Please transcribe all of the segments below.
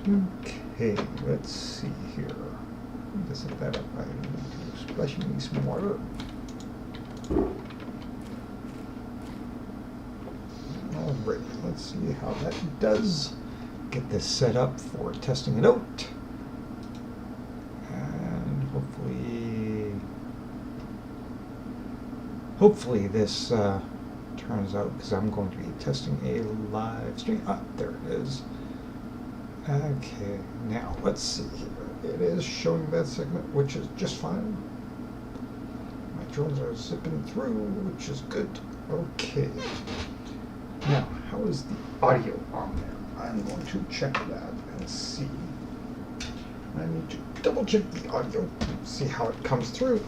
Okay, let's see here. To set that up, I need to splash me some water. Alright, let's see how that does. Get this set up for testing it out. And hopefully this turns out, because I'm going to be testing a live stream. Ah, there it is. Okay, now let's see here. It is showing that segment, which is just fine. My drones are zipping through, which is good. Okay. Now, how is the audio on there? I'm going to check that and see. I need to double check the audio, see how it comes through.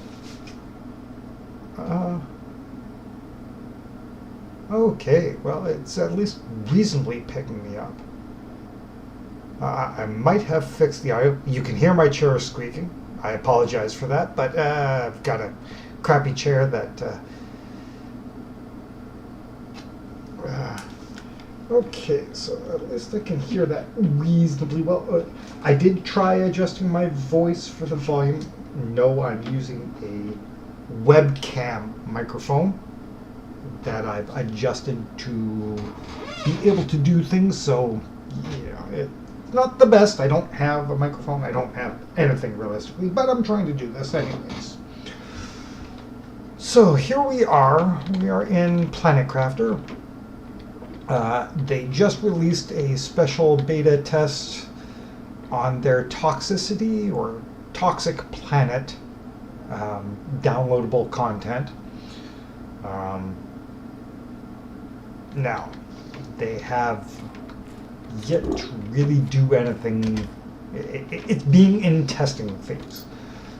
Okay, well, it's at least reasonably picking me up. I might have fixed the audio. You can hear my chair squeaking. I apologize for that, but I've got a crappy chair that... okay, so at least I can hear that reasonably well. I did try adjusting my voice for the volume. No, I'm using a webcam microphone that I've adjusted to be able to do things, so yeah, it's not the best. I don't have a microphone, I don't have anything realistically, but I'm trying to do this anyways. So here we are in Planet Crafter. They just released a special beta test on their toxicity or toxic planet downloadable content. Now, they have yet to really do anything. It's being in testing phase.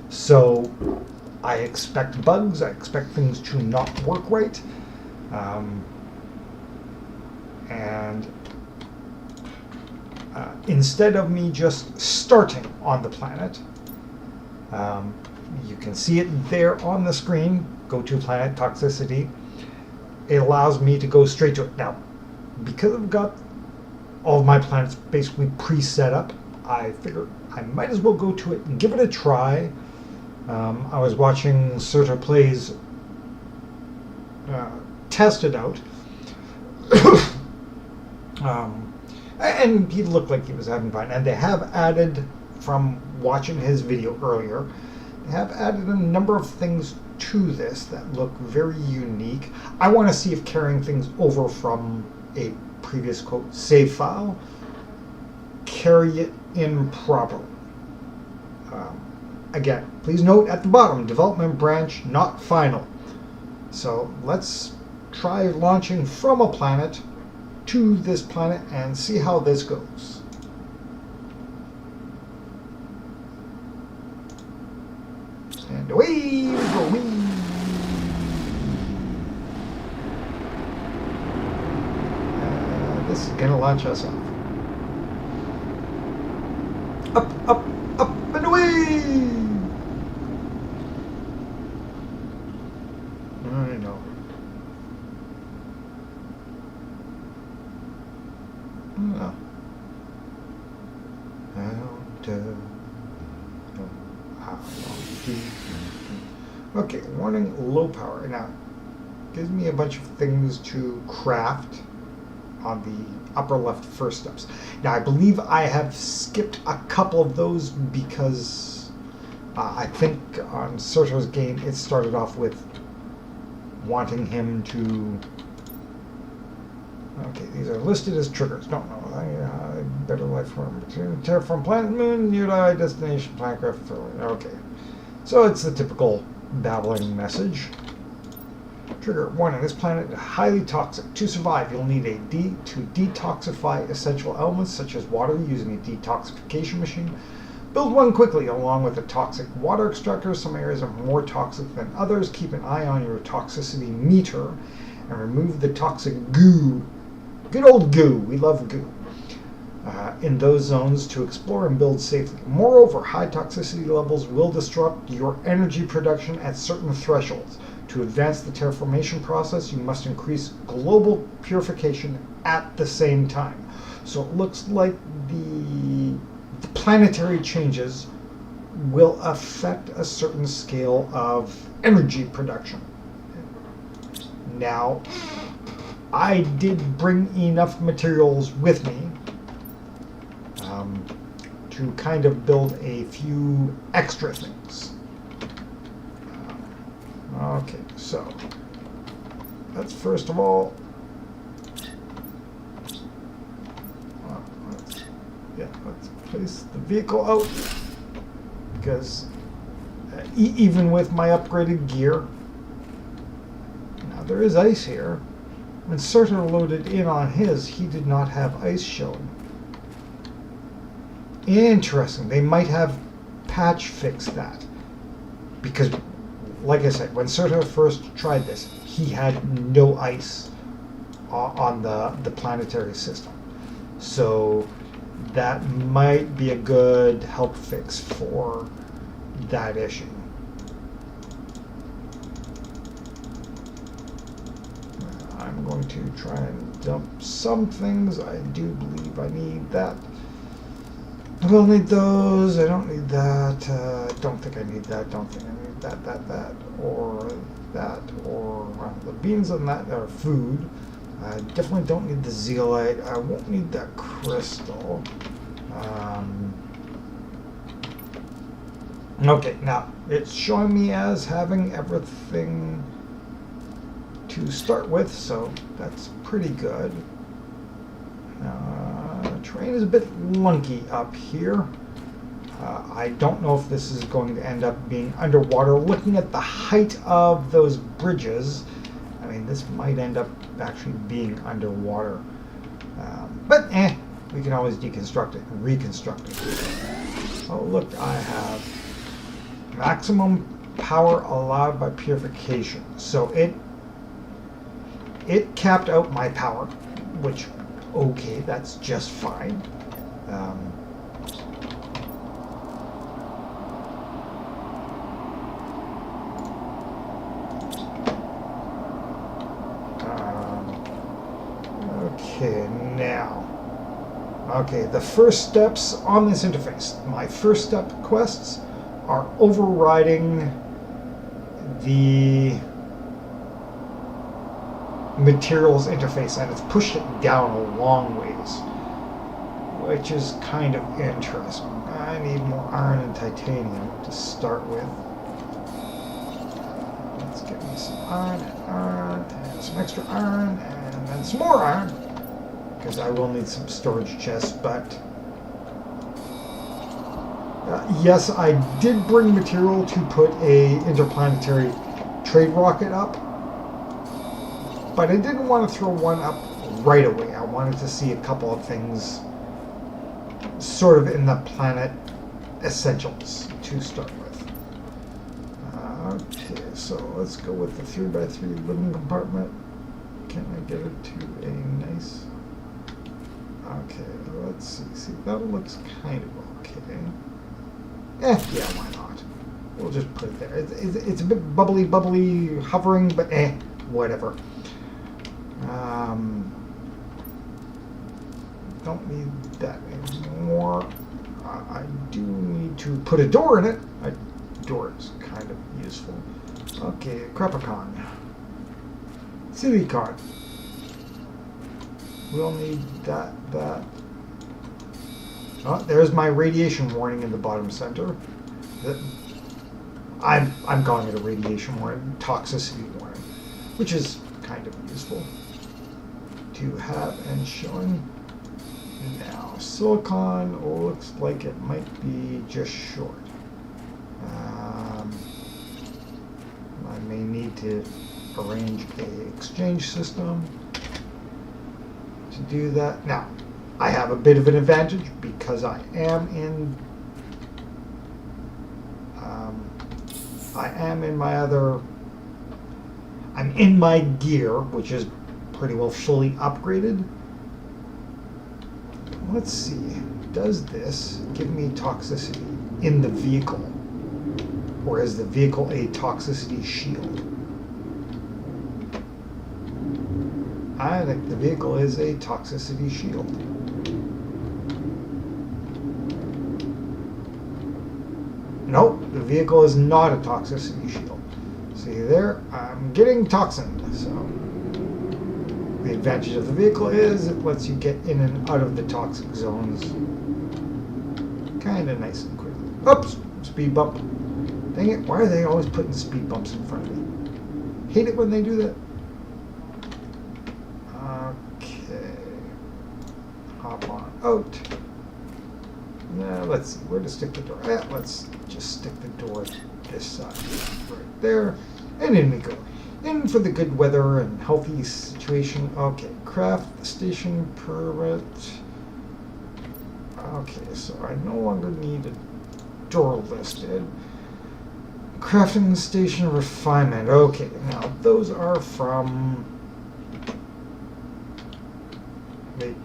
So I expect bugs, I expect things to not work right. And instead of me just starting on the planet, you can see it there on the screen, go to planet toxicity. It allows me to go straight to it. Now, because I've got all of my planets basically pre-set up, I figured I might as well go to it and give it a try. I was watching Serta Plays test it out. And he looked like he was having fun. And they have added, from watching his video earlier, they have added a number of things to this that look very unique. I want to see if carrying things over from a previous quote save file carry it in properly. Again, please note at the bottom, development branch not final. So let's try launching from a planet to this planet and see how this goes. And away we go. This is going to launch us off. Up, up, up, and away! I know. Okay, warning, low power. Now, gives me a bunch of things to craft on the upper left first steps. Now, I believe I have skipped a couple of those because I think on Serto's game it started off with wanting him to... Okay, these are listed as triggers. Don't know. Better life form. Terraform planet, moon, nearby destination, planet craft. Okay. So it's the typical babbling message. Trigger, warning, this planet is highly toxic. To survive, you'll need to detoxify essential elements such as water using a detoxification machine. Build one quickly along with a toxic water extractor. Some areas are more toxic than others. Keep an eye on your toxicity meter and remove the toxic goo. Good old goo. We love goo. In those zones to explore and build safely. Moreover, high toxicity levels will disrupt your energy production at certain thresholds. To advance the terraformation process, you must increase global purification at the same time. So it looks like the planetary changes will affect a certain scale of energy production. Now, I did bring enough materials with me to kind of build a few extra things. Okay, so let's first of all, let's place the vehicle out, because even with my upgraded gear, now there is ice here. When Surtur loaded in on his, he did not have ice showing. Interesting. They might have patch fixed that, because, like I said, when Surtur first tried this, he had no ice on the planetary system. So that might be a good help fix for that issue. I'm going to try and dump some things. I do believe I need that. I will need those. I don't need that. I don't think I need that. Don't think I need that, or that, or well, the beans and that are food. I definitely don't need the zeolite. I won't need that crystal. Okay, now it's showing me as having everything to start with, so that's pretty good. Terrain is a bit lunky up here. I don't know if this is going to end up being underwater. Looking at the height of those bridges, I mean, this might end up actually being underwater. But we can always deconstruct it and reconstruct it. Oh, look, I have maximum power allowed by purification. So it capped out my power, which, okay, that's just fine. Okay, now. Okay, the first steps on this interface. My first step quests are overriding the materials interface, and it's pushed it down a long ways, which is kind of interesting. I need more iron and titanium to start with. Let's get me some iron and some extra iron, and then some more iron, because I will need some storage chests. But yes, I did bring material to put a interplanetary trade rocket up, but I didn't want to throw one up right away. I wanted to see a couple of things sort of in the planet essentials to start with. Okay, so let's go with the 3x3 living compartment. Can I get it to a nice... Okay, let's see. See, that looks kind of okay. Yeah, why not? We'll just put it there. It's a bit bubbly, hovering, but whatever. Don't need that anymore. I do need to put a door in it. A door is kind of useful. Okay, Crepicon. Silicon. We'll need that. Oh, there's my radiation warning in the bottom center. I'm calling it a radiation warning, toxicity warning, which is kind of useful to have and showing. Now, silicon looks like it might be just short. I may need to arrange an exchange system to do that. Now, I have a bit of an advantage because I am in I'm in my gear, which is pretty well fully upgraded. Let's see, does this give me toxicity in the vehicle? Or is the vehicle a toxicity shield? I think the vehicle is a toxicity shield. Nope, the vehicle is not a toxicity shield. See there, I'm getting toxined, so the advantage of the vehicle is it lets you get in and out of the toxic zones kind of nice and quickly. Oops, speed bump. Dang it, why are they always putting speed bumps in front of me? Hate it when they do that. Okay, hop on out. Now let's see, where to stick the door? Let's just stick the door this side, right there, and in we go. In for the good weather and healthy situation. Okay, craft station permit. Okay, so I no longer need a door listed. Crafting station refinement. Okay, now those are from... Wait.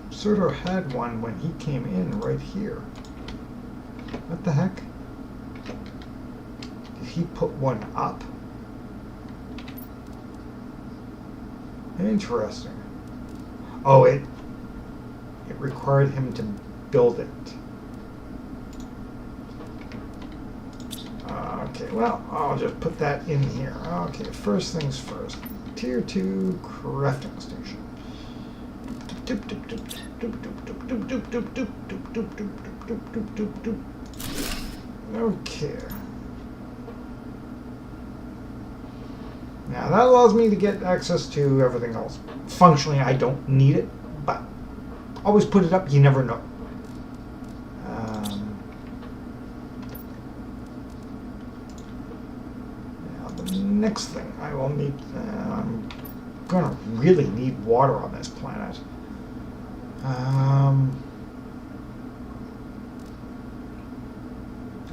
Surtur had one when he came in right here. What the heck? Did he put one up? Interesting. Oh, it required him to build it. Okay, well, I'll just put that in here. Okay, first things first. Tier 2 crafting station. Okay. Now that allows me to get access to everything else. Functionally, I don't need it, but always put it up, you never know. Now the next thing I will need, I'm gonna really need water on this planet.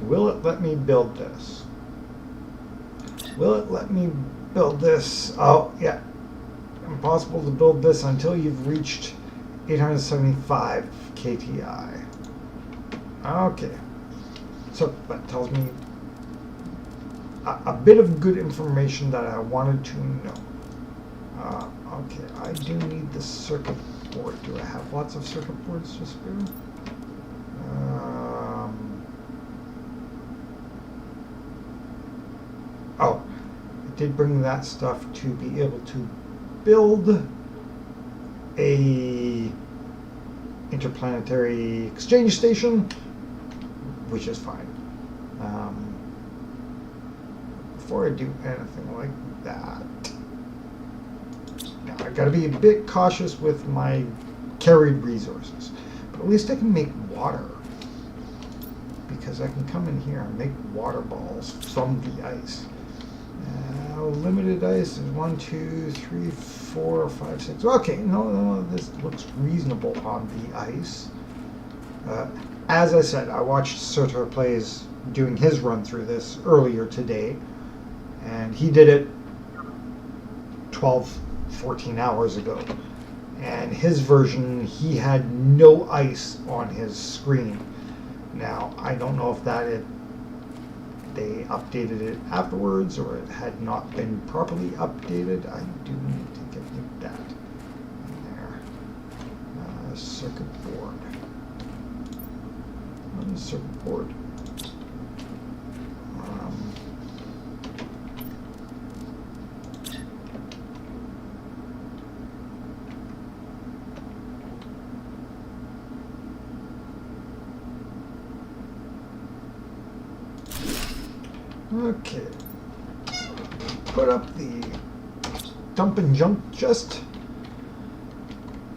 Will it let me build this? Will it let me build this? Oh, yeah. Impossible to build this until you've reached 875 KTI. Okay. So that tells me a bit of good information that I wanted to know. Okay, I do need the circuit board. Do I have lots of circuit boards to spare? Oh, I did bring that stuff to be able to build a interplanetary exchange station, which is fine. Before I do anything like that, now I gotta be a bit cautious with my carried resources, but at least I can make water, because I can come in here and make water balls from the ice. Limited ice is 1, 2, 3, 4, 5, 6. Okay, no, this looks reasonable on the ice. As I said, I watched Surtur plays doing his run through this earlier today, and he did it 12, 14 hours ago. And his version, he had no ice on his screen. Now, I don't know if they updated it afterwards or it had not been properly updated. I do need to get that in there. Circuit board. On the circuit board. Okay, put up the dump and junk chest.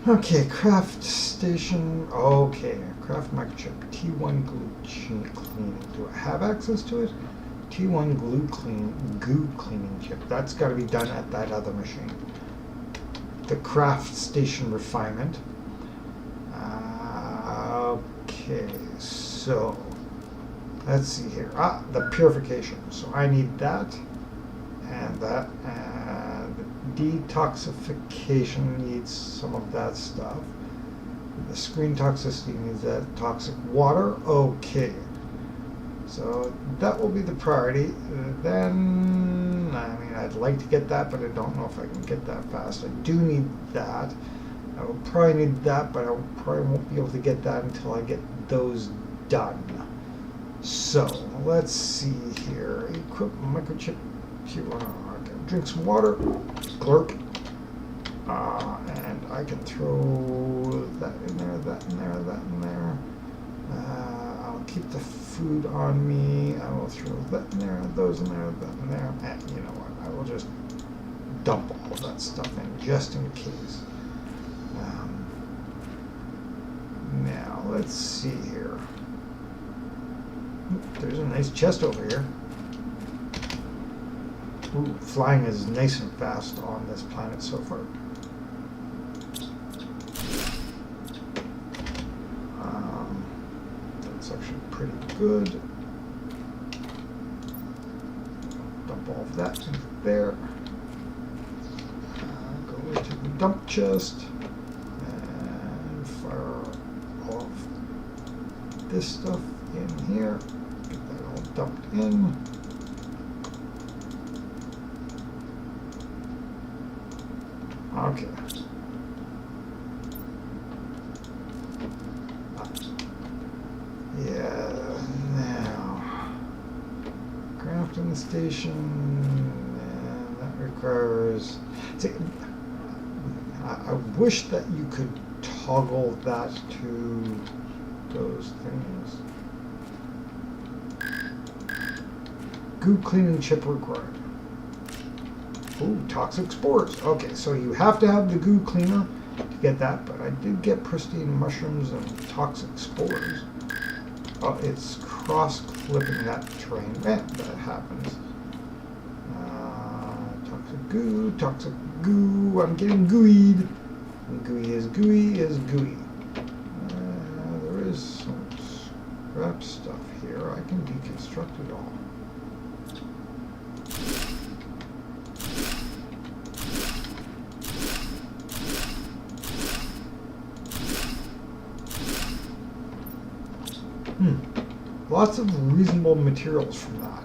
Okay, craft station. Okay, craft microchip. T1 glue cleaning. Do I have access to it? T1 goo cleaning chip. That's got to be done at that other machine. The craft station refinement. Okay, so. Let's see here. The purification. So I need that and that. And detoxification needs some of that stuff. The screen toxicity needs that toxic water. Okay. So that will be the priority. Then 1. I mean, I'd like to get that, but I don't know if I can get that fast. I do need that. I will probably need that, but I probably won't be able to get that until I get those done. So, let's see here. Equip microchip. Drink some water. Glurp. And I can throw that in there, that in there, that in there. I'll keep the food on me. I will throw that in there, those in there, that in there. And you know what? I will just dump all of that stuff in just in case. Now, let's see here. There's a nice chest over here. Ooh, flying is nice and fast on this planet so far. That's actually pretty good. Dump all of that in there. Go into the dump chest and fire all of this stuff in here. Get that all dumped in. Okay. Yeah, now. Crafting station, and that requires... See, I wish that you could toggle that to those things. Goo cleaning chip required. Ooh, toxic spores. Okay, so you have to have the goo cleaner to get that, but I did get pristine mushrooms and toxic spores. Oh, it's cross-clipping that terrain. That happens. Toxic goo. I'm getting gooeyed. Gooey is gooey is gooey. There is some scrap stuff here. I can deconstruct it all. Lots of reasonable materials from that.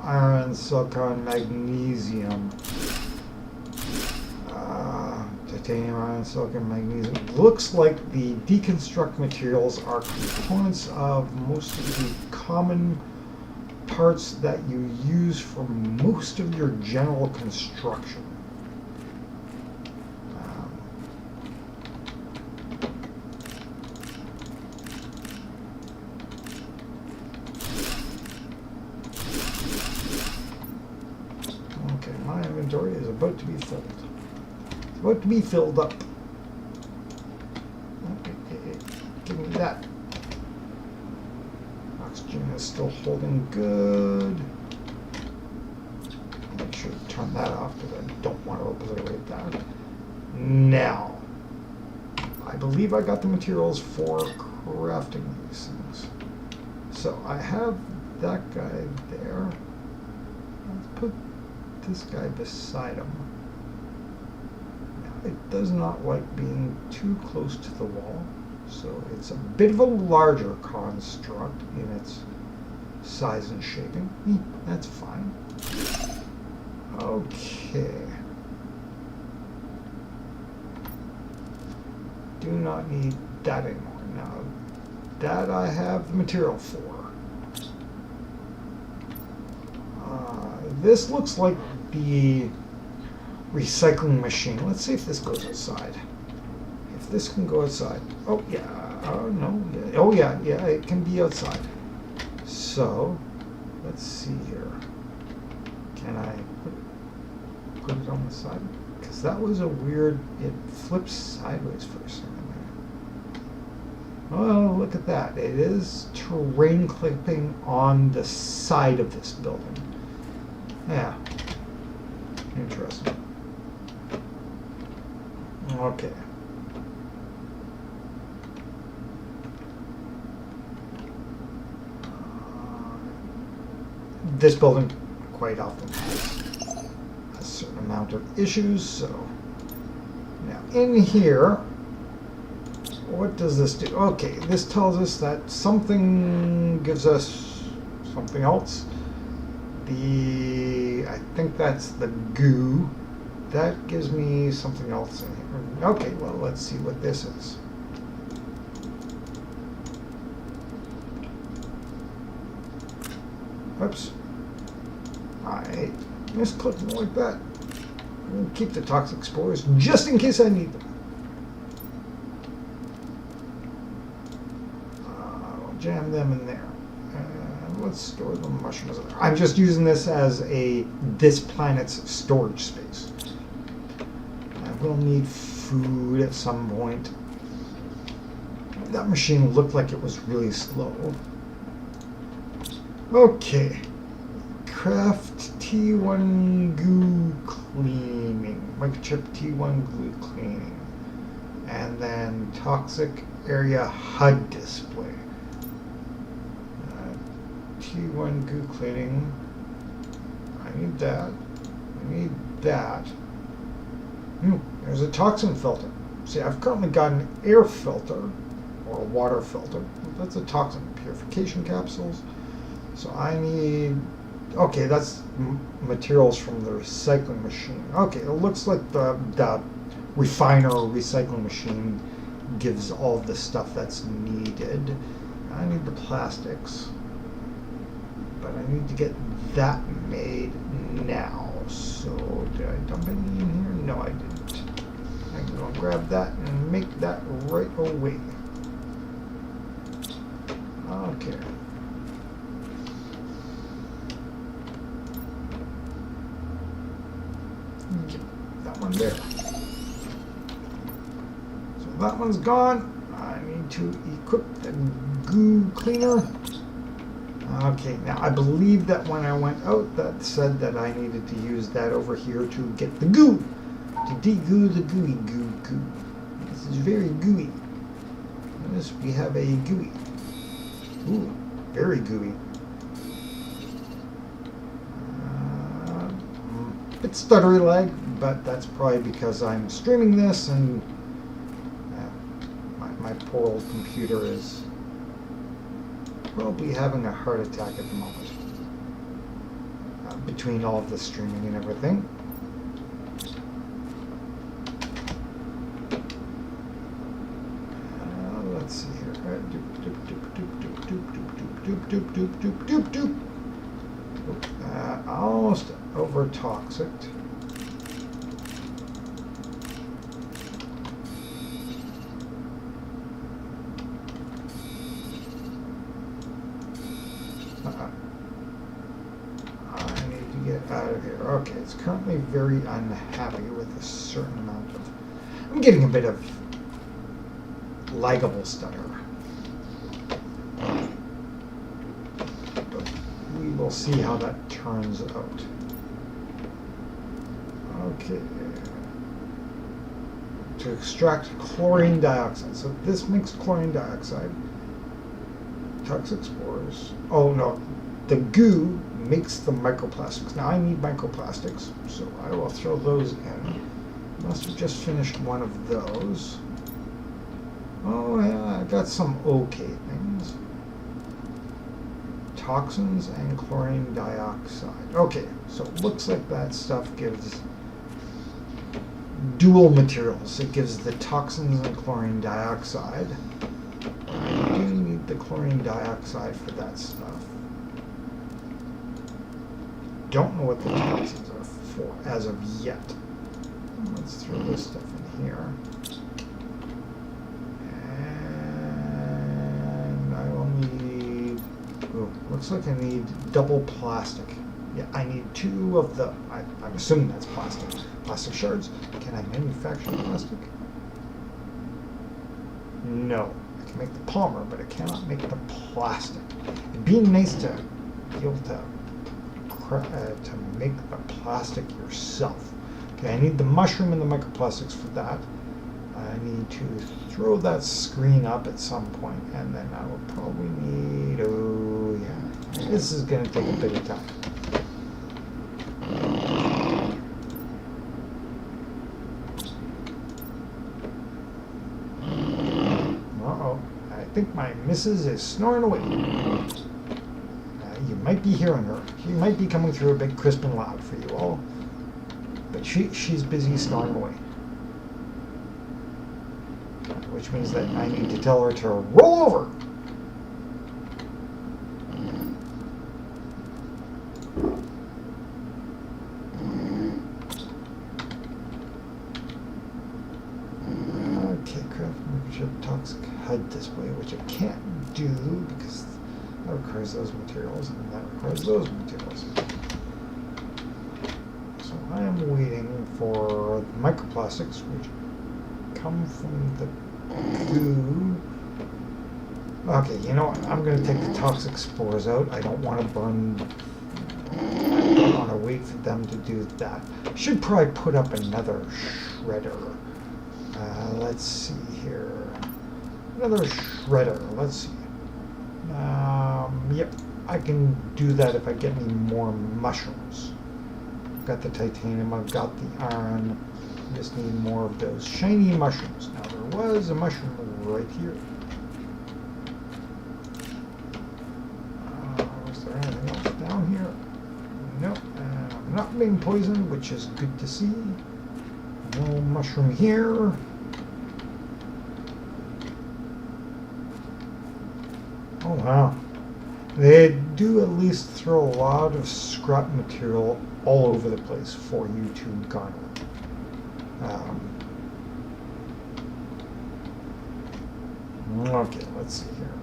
Iron, silicon, magnesium, titanium, iron, silicon, magnesium. Looks like the deconstruct materials are components of most of the common parts that you use for most of your general construction. My inventory is about to be filled. It's about to be filled up. Okay, give me that. Oxygen is still holding good. Make sure to turn that off because I don't want to obliterate that. Now, I believe I got the materials for crafting these things. So I have that guy there. Let's put this guy beside him. Now, it does not like being too close to the wall, so it's a bit of a larger construct in its size and shaping. That's fine. Okay. Do not need that anymore. Now, that I have the material for. This looks like the recycling machine. Let's see if this goes outside. If this can go outside. Oh, yeah. Oh, no. Yeah. Oh, yeah. Yeah, it can be outside. So, let's see here. Can I put it on the side? Because that was a weird... It flips sideways for a second there. Oh, look at that. It is terrain clipping on the side of this building. Yeah. Interesting. Okay. This building quite often has a certain amount of issues, so now in here, what does this do? Okay, this tells us that something gives us something else. I think that's the goo. That gives me something else in here. Okay, well, let's see what this is. Oops. I misclicked like that. I'll keep the toxic spores just in case I need them. I'll jam them in there. And let's store the mushrooms in there. I'm just using this as this planet's storage space. I will need food at some point. That machine looked like it was really slow. Okay. Craft T1 goo cleaning. Microchip T1 glue cleaning. And then toxic area HUD display. T1 goo cleaning. I need that. I need that. There's a toxin filter. See, I've currently got an air filter or a water filter. That's a toxin purification capsules. So I need, okay, that's materials from the recycling machine. Okay, it looks like the refiner or recycling machine gives all the stuff that's needed. I need the plastics, but I need to get that made now. So did I dump any in here? No, I didn't. I can go grab that and make that right away. Okay. Get that one there. So that one's gone. I need to equip the goo cleaner. Okay, now I believe that when I went out, that said that I needed to use that over here to get the goo. To de-goo the gooey goo. This is very gooey. Notice we have a gooey. Ooh, very gooey. Bit stuttery lag, but that's probably because I'm streaming this and my poor old computer is probably having a heart attack at the moment. Between all of the streaming and everything. Let's see here. Almost over toxic. I need to get out of here. Okay, it's currently very unhappy with a certain amount of. I'm getting a bit of laggable stutter. But we will see how that turns out. Okay. To extract chlorine dioxide. So this makes chlorine dioxide. Toxic spores. Oh no, the goo makes the microplastics. Now I need microplastics, so I will throw those in. Must have just finished one of those. Oh yeah, I got some okay things. Toxins and chlorine dioxide. Okay, so it looks like that stuff gives dual materials. It gives the toxins and chlorine dioxide. I do need the chlorine dioxide for that stuff. Don't know what the toxins are for as of yet. Let's throw this stuff in here. And I will need, oh, looks like I need double plastic. Yeah, I need two of the, I'm assuming that's plastic. Plastic shards. Can I manufacture plastic? No. I can make the polymer, but I cannot make the plastic. It'd be nice to be able to make the plastic yourself. Okay, I need the mushroom and the microplastics for that. I need to throw that screen up at some point, and then I will probably need, oh yeah, this is going to take a bit of time. Uh-oh, I think my missus is snoring away. You might be hearing her. She might be coming through a bit crisp and loud for you all. But she's busy snoring away. Which means that I need to tell her to roll over. Okay, craft microchip toxic HUD display, which I can't do because that requires those materials and that requires those materials. So I am waiting for microplastics, which come from the goo. Okay, you know what? I'm going to take the toxic spores out. I don't want to burn. I don't want to wait for them to do that. Should probably put up another shredder. Let's see here. Another shredder. Let's see. Yep, I can do that if I get me more mushrooms. I've got the titanium. I've got the iron. Just need more of those shiny mushrooms. Now there was a mushroom right here. Was there anything else down here? No. I'm not being poisoned, which is good to see. No mushroom here. Oh wow. They do at least throw a lot of scrap material all over the place for you to garner. Okay, let's see here.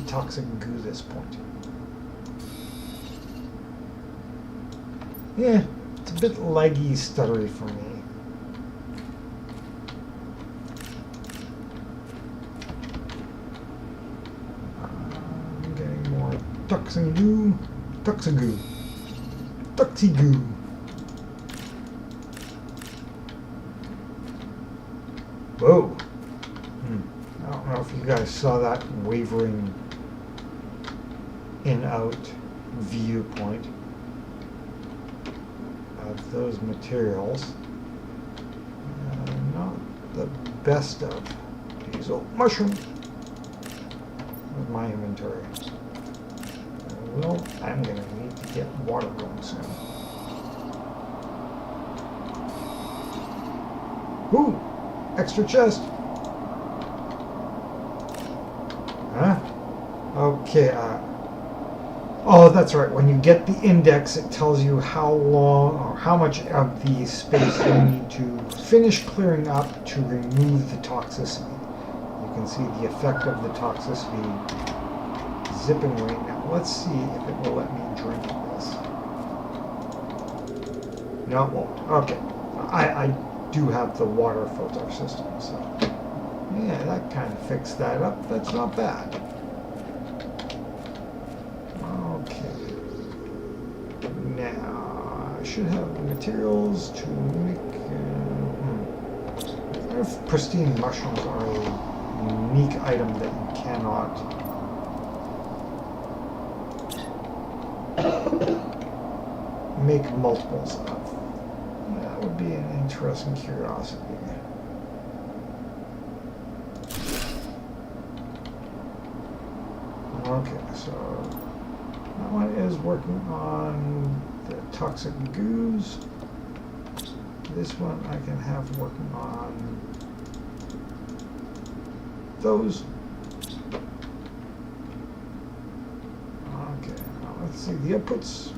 Toxic goo this point. Yeah, it's a bit laggy, stuttery for me. I'm getting more toxic goo. Toxic goo. Toxic goo. Whoa. I don't know if you guys saw that wavering in-out viewpoint of those materials. Not the best of diesel mushrooms with my inventory. Well, I'm going to need to get water going soon. Ooh! Extra chest! Huh? Okay, oh, that's right. When you get the index, it tells you how long or how much of the space you need to finish clearing up to remove the toxicity. You can see the effect of the toxicity zipping right now. Let's see if it will let me drink this. No, it won't. Okay. I do have the water filter system, so yeah, that kind of fixed that up. That's not bad. Okay. Now, I should have the materials to make... If pristine mushrooms are a unique item that you cannot... make multiples of. That would be an interesting curiosity. Okay, so that one is working on the toxic goos. This one I can have working on those. Okay, now let's see the outputs.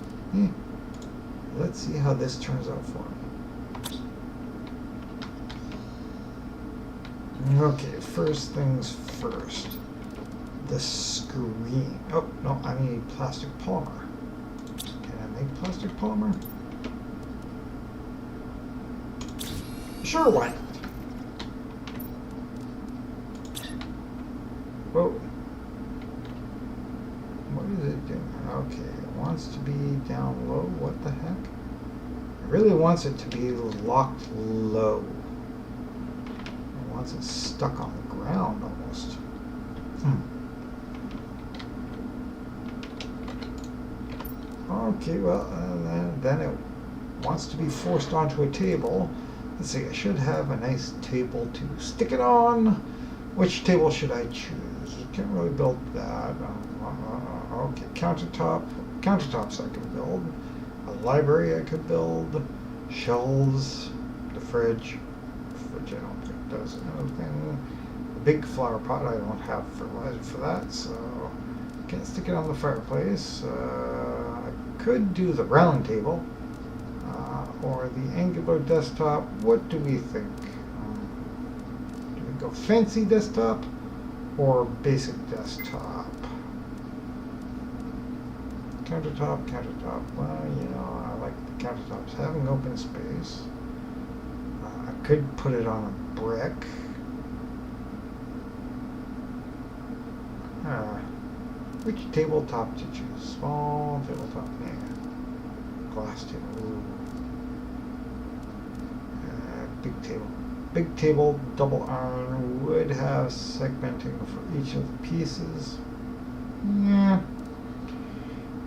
Let's see how this turns out for me. Okay, first things first. The screen. Oh, no, I need plastic polymer. Can I make plastic polymer? Sure, why not? Whoa. What is it doing? Okay, it wants to be down low. What the heck? It really wants it to be locked low. It wants it stuck on the ground almost. Okay, well, then it wants to be forced onto a table. Let's see, I should have a nice table to stick it on. Which table should I choose? You can't really build that. Okay, countertops I can build. A library I could build. Shelves. The fridge. Fridge I don't think does anything. A big flower pot I don't have fertilizer for that, so can't stick it on the fireplace. I could do the round table. Or the angular desktop. What do we think? Do we go fancy desktop or basic desktop? Countertop. Well, you know, I like the countertops having open space. I could put it on a brick. Which tabletop to choose? Small tabletop, yeah. Glass table. Ooh. Big table, double iron, would have segmenting for each of the pieces. Yeah.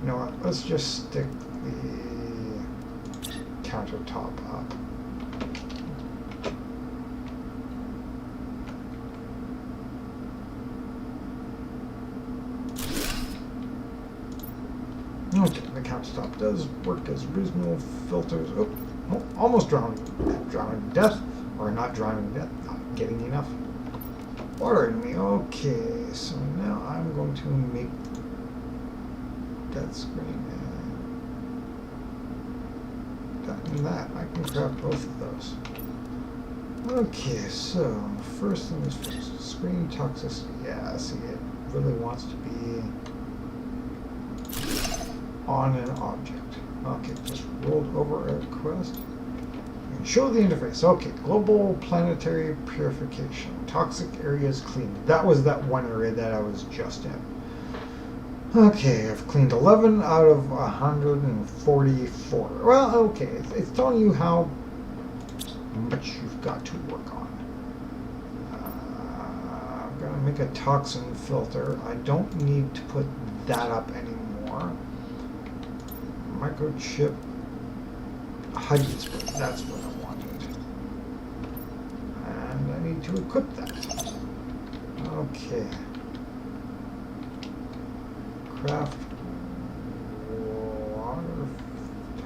You know what? Let's just stick the countertop up. Okay, the countertop does work as reasonable filters. Oh, almost drowning to death, or not drowning to death, not getting enough water in me. Okay, so now I'm going to make that screen and that. I can craft both of those. Okay, so first thing is first. Screen toxicity. Yeah, see, it really wants to be on an object. Okay, just rolled over a request. And show the interface. Okay, global planetary purification. Toxic areas cleaned. That was that one area that I was just in. Okay, I've cleaned 11 out of 144. Well, okay, it's telling you how much you've got to work on. I'm going to make a toxin filter. I don't need to put that up anymore. Microchip hiding split, that's what I wanted. And I need to equip that. Okay. Craft water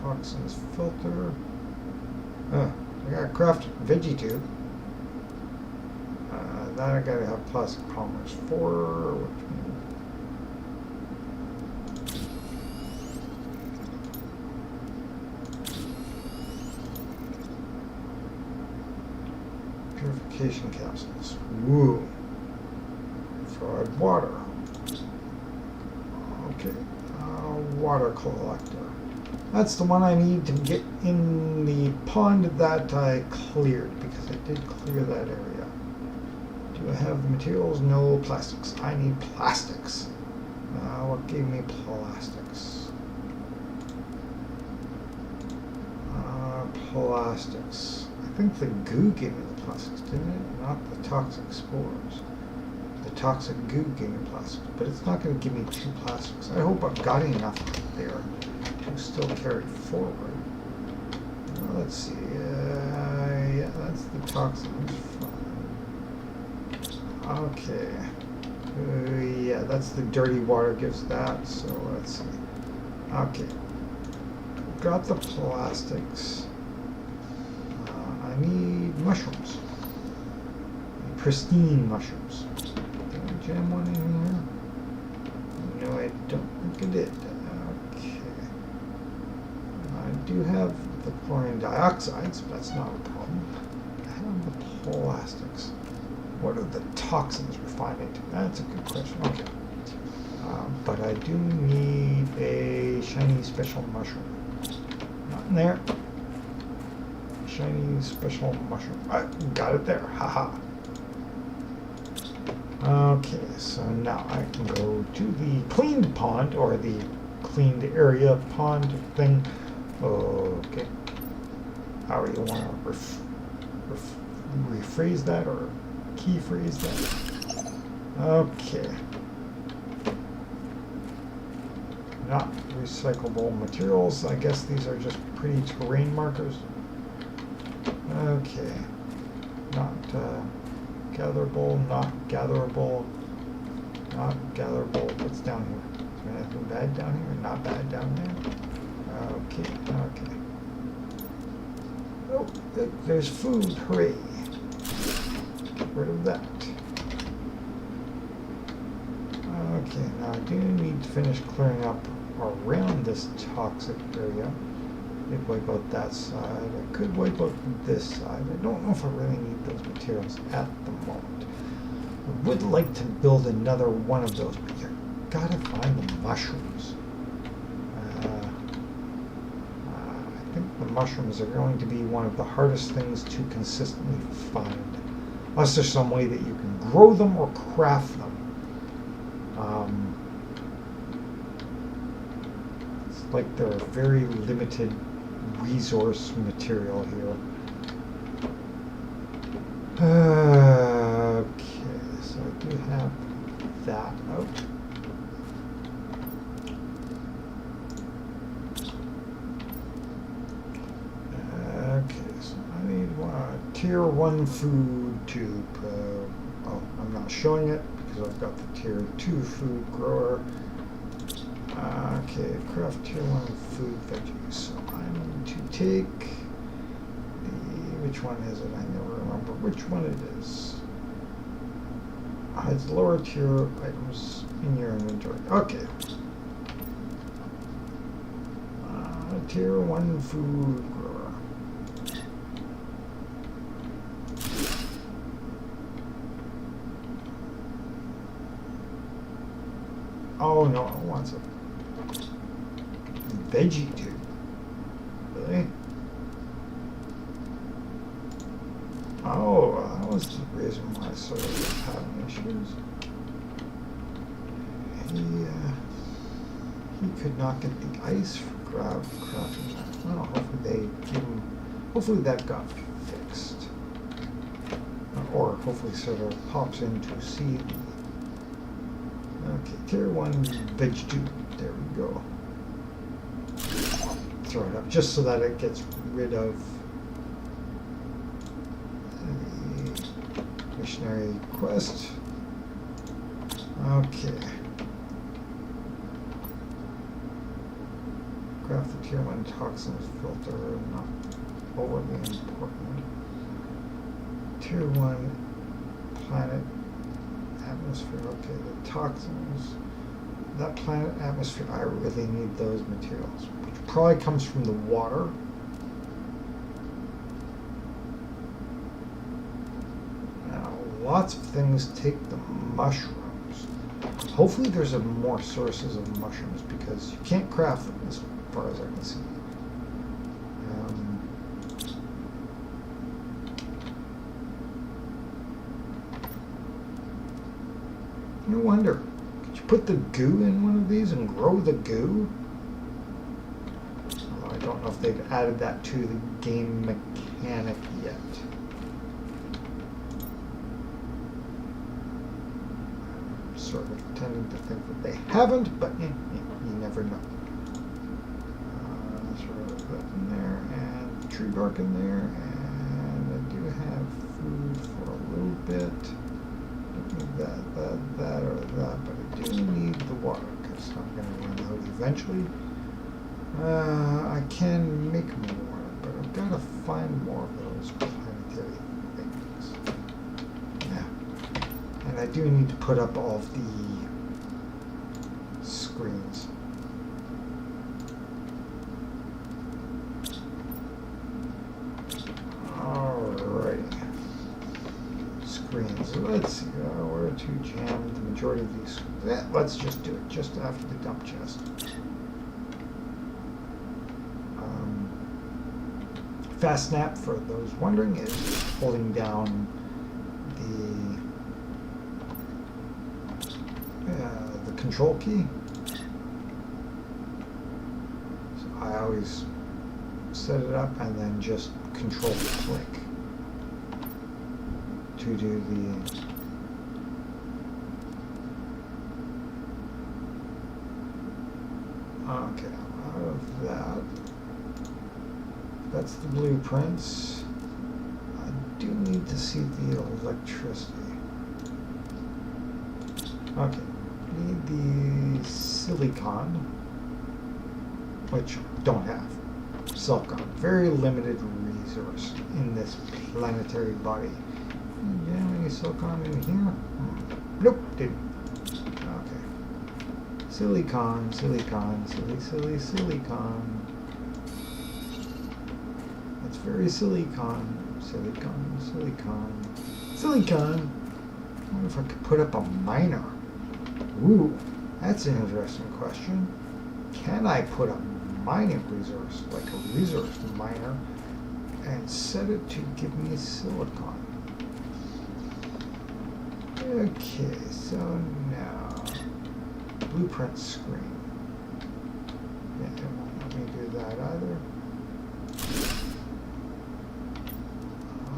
toxins filter. I gotta craft veggie tube. That I gotta have plastic polymers for, which purification capsules. Woo. Fried water. Okay. Water collector. That's the one I need to get in the pond that I cleared, because I did clear that area. Do I have the materials? No plastics. I need plastics. What gave me plastics? Plastics. I think the goo gave me the plastics, didn't it? Not the toxic spores. The toxic goo gave me plastics, but it's not going to give me 2 plastics. I hope I've got enough there to still carry forward. Well, let's see. Yeah, that's the toxins. Okay. Yeah, that's the dirty water gives that. So let's see. Okay. Got the plastics. I need mushrooms. Pristine mushrooms. Did I jam one in here? No, I don't think I did. Okay. I do have the chlorine dioxides, but that's not a problem. I have the plastics. What are the toxins refined into? That's a good question. Okay. But I do need a shiny special mushroom. Not in there. Shiny special mushroom. I got it there. Haha. Okay, so now I can go to the cleaned pond, or the cleaned area pond thing. Okay. How do you want to rephrase that, or key phrase that? Okay. Not recyclable materials. I guess these are just pretty terrain markers. Okay. Not gatherable, not gatherable, not gatherable. What's down here? Anything bad down here? Not bad down there. Okay, okay. Oh, look, there's food. Hooray. Get rid of that. Okay, now I do need to finish clearing up around this toxic area. Maybe wipe out that side. I could wipe out this side. I don't know if I really need those materials at the moment. I would like to build another one of those, but you gotta find the mushrooms. I think the mushrooms are going to be one of the hardest things to consistently find. Unless there's some way that you can grow them or craft them. It's like they're a very limited resource material here. Okay, so I do have that out. Okay, so I need tier 1 food tube. Oh, I'm not showing it because I've got the tier 2 food grower. Okay, craft tier 1 food veggies. So I need to take the, which one is it? I never remember which one it is. It's lower tier items in your inventory. Okay. Tier 1 food grower. Oh no, it wants a veggie tube. Really? Oh, that was the reason why I sort of was having issues. He could not get the ice for crafting that. Well, hopefully that got fixed. Or hopefully sort of pops in to see the. Okay, tier 1 veg tube. There we go. Throw it up just so that it gets rid of the missionary quest. Okay. Craft the tier 1 toxins filter, not overly important. Tier 1 planet atmosphere. Okay, the toxins. That planet atmosphere, I really need those materials, which probably comes from the water. Now, lots of things take the mushrooms. Hopefully there's more sources of mushrooms because you can't craft them as far as I can see. No wonder. Put the goo in one of these and grow the goo? Although I don't know if they've added that to the game mechanic yet. I'm sort of tending to think that they haven't, but you never know. Throw that in there, and tree bark in there, and I do have food for a little bit. That, or that, but I do need the water because I'm going to run out eventually. I can make more, but I've got to find more of those planetary things. Yeah. And I do need to put up all of the screens. Alrighty. Screens. Let's see. Where to jam the majority of these. Let's just do it just after the dump chest. Fast snap, for those wondering, is holding down the control key. So I always set it up and then just control click to do the. Okay, out of that. That's the blueprints. I do need to see the electricity. Okay, need the silicon, which don't have. Silicon, very limited resource in this planetary body. Yeah, any silicon in here? Nope, didn't. Okay. Silicon, silicon, silicon. That's very silicon. Silicon. I wonder if I could put up a miner. Ooh, that's an interesting question. Can I put a mining resource, like a resource miner, and set it to give me silicon? Okay, so now, blueprint screen. Yeah, it won't let me do that either.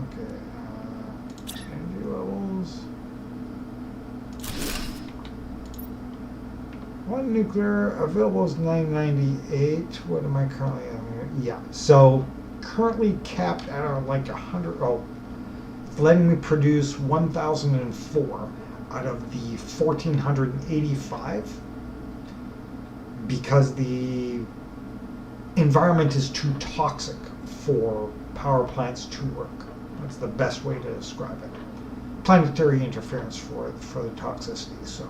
Okay, energy levels. One nuclear available is 998. What am I currently on? Yeah, so currently capped at like 100. Oh, letting me produce 1,004 out of the 1,485 because the environment is too toxic for power plants to work. That's the best way to describe it. Planetary interference for the toxicity. So,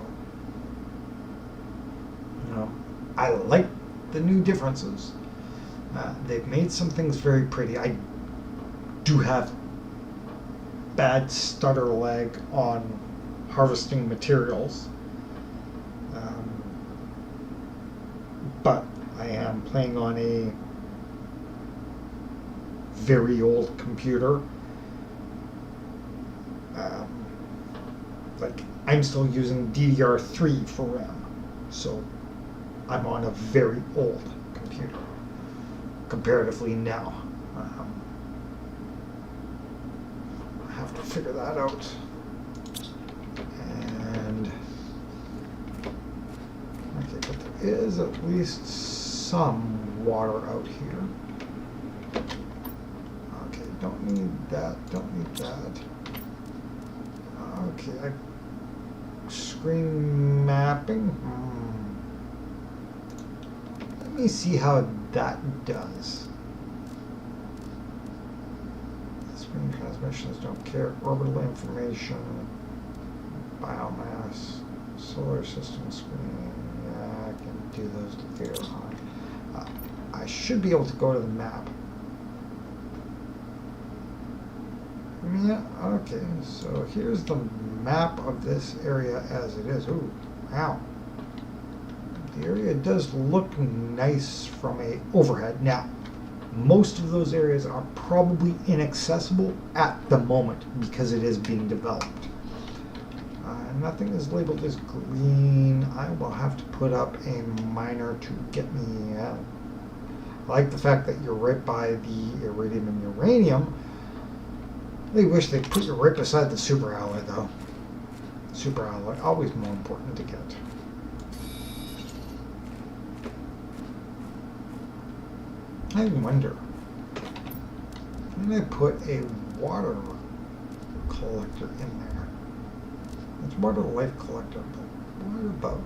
you know, I like the new differences. They've made some things very pretty. I do have bad stutter lag on harvesting materials, but I am playing on a very old computer. Like, I'm still using DDR3 for RAM, so I'm on a very old computer comparatively now. I have to figure that out. And okay, but there is at least some water out here. Okay, don't need that, don't need that. Okay, screen mapping. Let me see how that does. Screen transmissions, don't care. Orbital information, biomass, solar system screen. Yeah, I can do those later on. I should be able to go to the map. Yeah, okay, so here's the map of this area as it is. Ooh, wow. The area does look nice from a overhead. Now, most of those areas are probably inaccessible at the moment because it is being developed. Nothing is labeled as green. I will have to put up a miner to get me out. I like the fact that you're right by the iridium and uranium. I wish they'd put you right beside the superalloy, though. Superalloy, always more important to get. I wonder, can I put a water collector in there? It's water life collector, but what about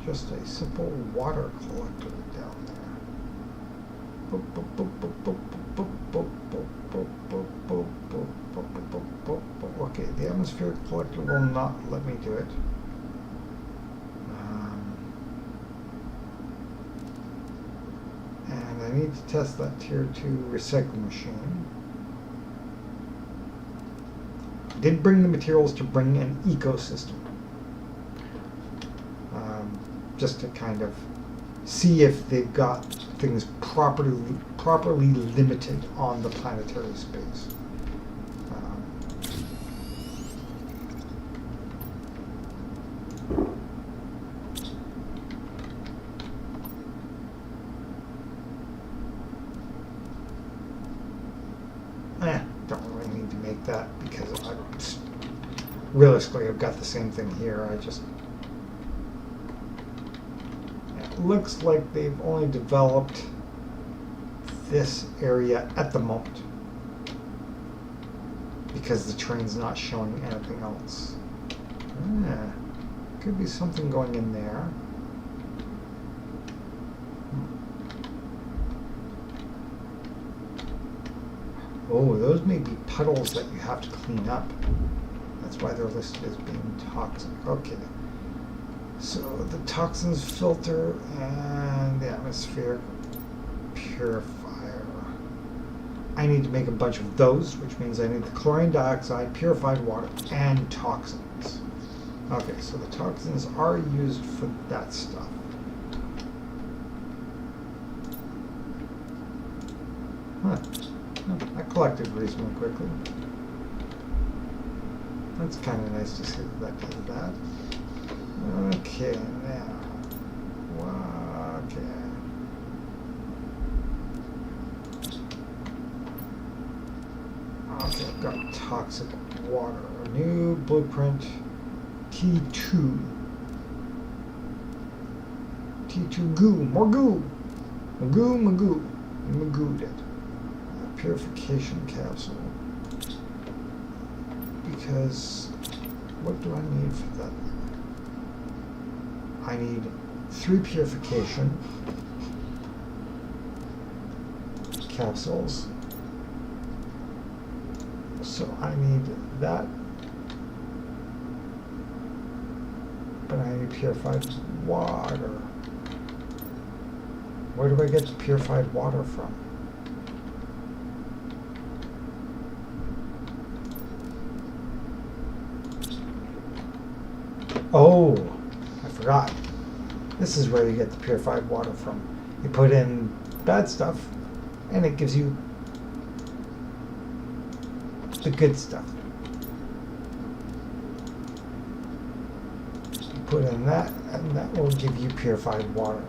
just a simple water collector down there? Okay, the atmospheric collector will not let me do it. And I need to test that tier 2 recycling machine. I did bring the materials to bring an ecosystem. Just to kind of see if they've got things properly limited on the planetary space. Don't really need to make that because realistically I've got the same thing here. It looks like they've only developed this area at the moment because the train's not showing anything else. Could be something going in there. Oh, those may be puddles that you have to clean up. That's why they're listed as being toxic. Okay. So the toxins filter and the atmospheric purifier. I need to make a bunch of those, which means I need the chlorine dioxide, purified water, and toxins. Okay, so the toxins are used for that stuff. Huh. I collected reasonably quickly. That's kind of nice to see that does that. Okay, now. Okay. Okay, I've got toxic water. A new blueprint. T2. T2 goo. More goo. Magoo, magoo. Magooed it. Purification capsule. Because what do I need for that? I need 3 purification capsules. So I need that. But I need purified water. Where do I get the purified water from? Oh, I forgot. This is where you get the purified water from. You put in bad stuff, and it gives you the good stuff. You put in that, and that will give you purified water.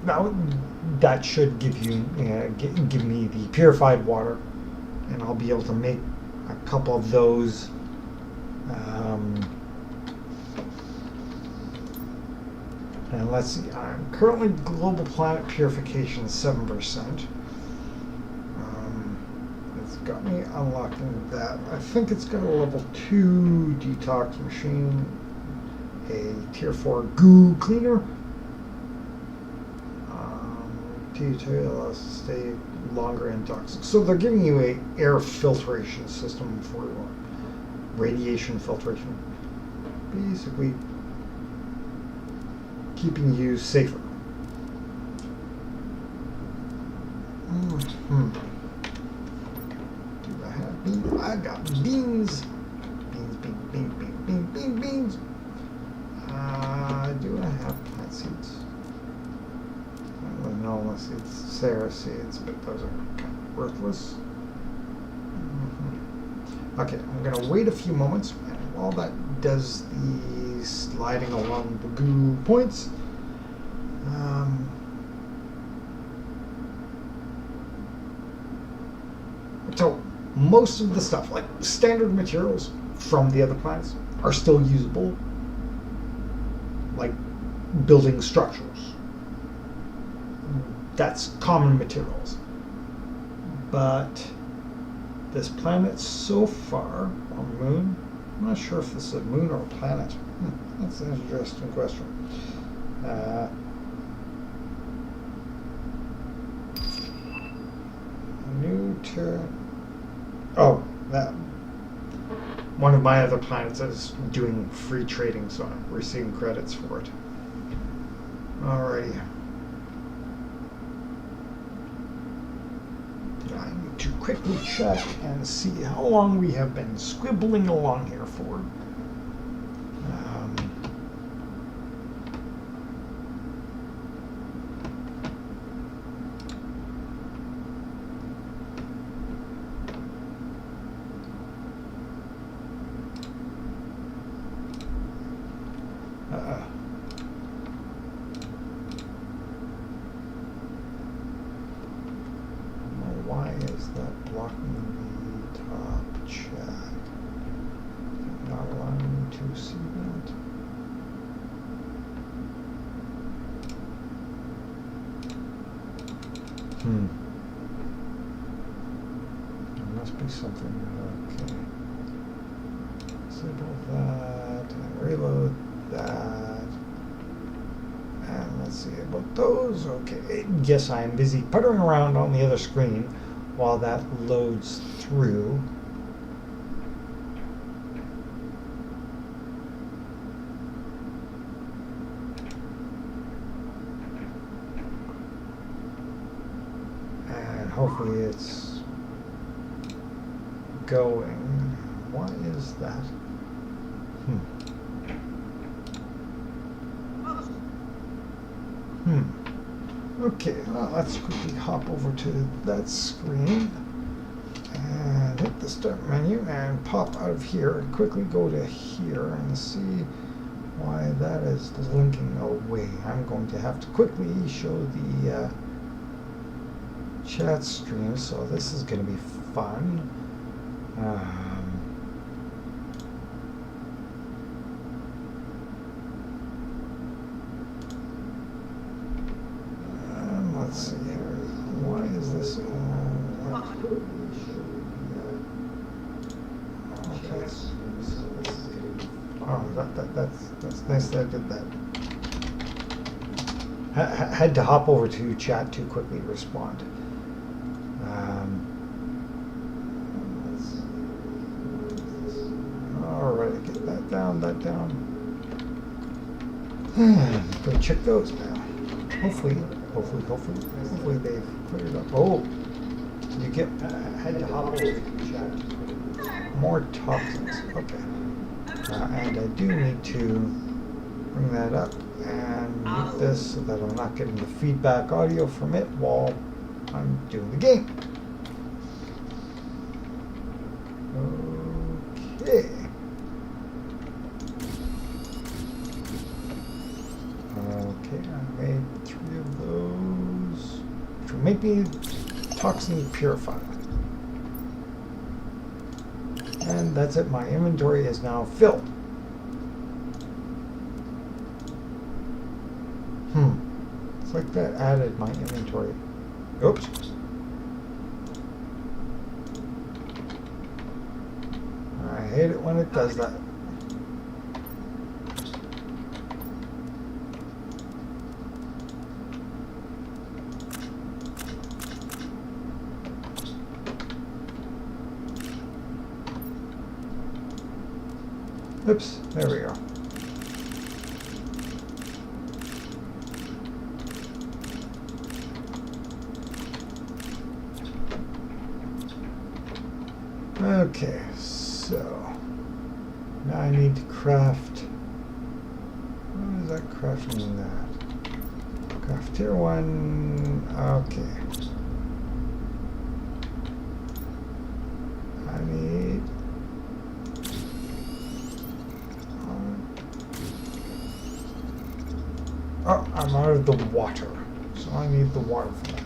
Now, that should give you, give me the purified water, and I'll be able to make a couple of those. And let's see, I'm currently global planet purification 7%. It's got me unlocking that. I think it's got a level 2 detox machine, a tier 4 goo cleaner. T2 allows to stay longer in toxic. So they're giving you a air filtration system for radiation filtration. Basically keeping you safer. Do I have beans? I got beans. Beans, beans, beans, beans, beans, beans, beans. Do I have plant seeds? Linola seeds, Sarah seeds, but those are kind of worthless. Okay, I'm going to wait a few moments, and while that does the sliding along the goo points, so most of the stuff, like standard materials from the other planets, are still usable, like building structures. That's common materials. But this planet so far, or moon, I'm not sure if this is a moon or a planet. That's an interesting question. New turn. Oh, that. One of my other planets is doing free trading, so I'm receiving credits for it. Alrighty. I need to quickly check and see how long we have been squibbling along here for. Why is that blocking the top chat? Not allowing me to see that. There must be something. Okay. So disable that and reload that. And let's see about those. Okay, yes, I am busy puttering around on the other screen while that loads through. And hopefully it's going. Why is that? Okay, well, let's quickly hop over to that screen and hit the start menu and pop out of here and quickly go to here and see why that is linking away. I'm going to have to quickly show the chat stream, so this is going to be fun. Let's see here. Why is this okay. That's nice that I did that. Had to hop over to chat to quickly respond. All right, get that down. Go check those now. Hopefully they've cleared up. Oh, you get had to hop over to chat. More toxins. Okay. And I do need to bring that up and mute this so that I'm not getting the feedback audio from it while I'm doing the game. Okay. Okay, I made 3 of those, which will make me toxin purified. And that's it, my inventory is now filled. It's like that added my inventory. Oops. I hate it when it does that. Oops, there we go. Okay, so now I need to craft. What is that crafting that? Craft tier 1. Okay. I need. Oh, I'm out of the water, so I need the water for that.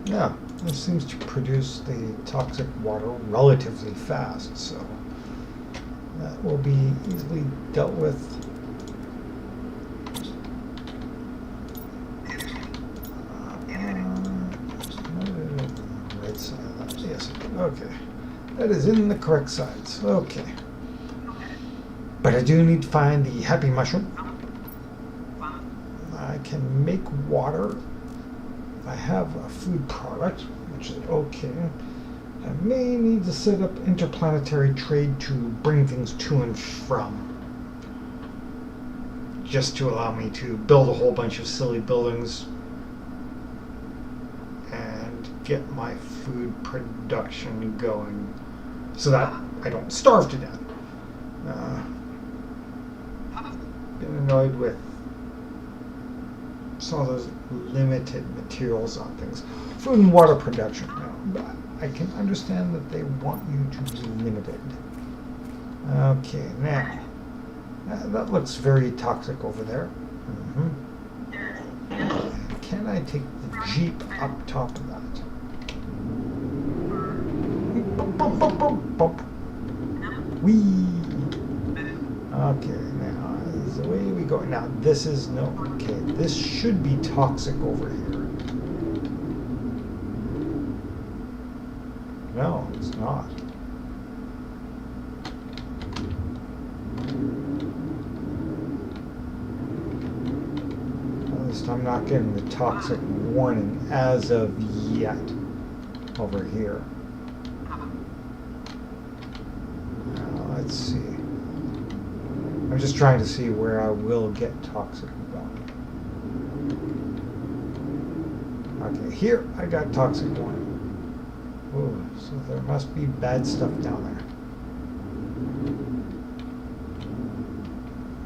Yeah, this seems to produce the toxic water relatively fast, so that will be easily dealt with. Right side, yes, okay. That is in the correct sides. Okay. But I do need to find the happy mushroom. I can make water. I have a food product, which is okay. I may need to set up interplanetary trade to bring things to and from. Just to allow me to build a whole bunch of silly buildings and get my food production going, so that I don't starve to death. Been annoyed with some of those limited materials on things. Food and water production. But I can understand that they want you to be limited. Okay, now that looks very toxic over there. Can I take the Jeep up top of that? Whee! Okay, now is the way we go. Now this is no. Okay, this should be toxic over here. It's not. At least I'm not getting the toxic warning as of yet over here. Let's see. I'm just trying to see where I will get toxic going. Okay, here I got toxic warning. Ooh, so there must be bad stuff down there.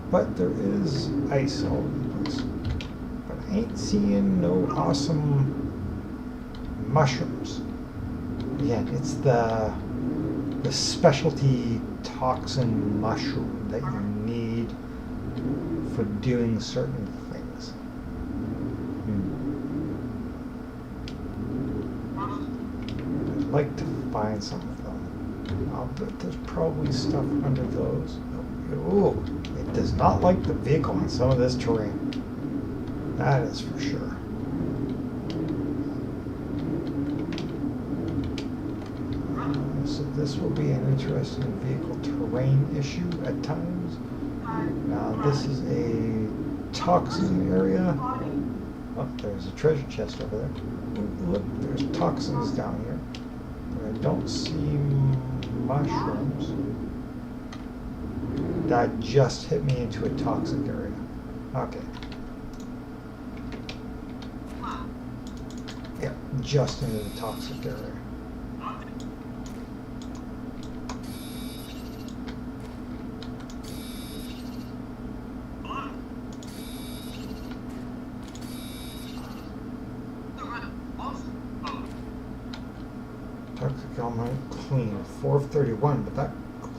But there is ice all over the place. But I ain't seeing no awesome mushrooms. Again, it's the specialty toxin mushroom that you need for doing certain things. I'd like to find some of them. I'll bet there's probably stuff under those. Ooh, it does not like the vehicle on some of this terrain. That is for sure. So this will be an interesting vehicle terrain issue at times. Now this is a toxin area. Oh, there's a treasure chest over there. Ooh, look, there's toxins down here. But I don't see mushrooms. That just hit me into a toxic area. Okay. Yeah, just into the toxic area. Toxic element clean, 4 of 31, but that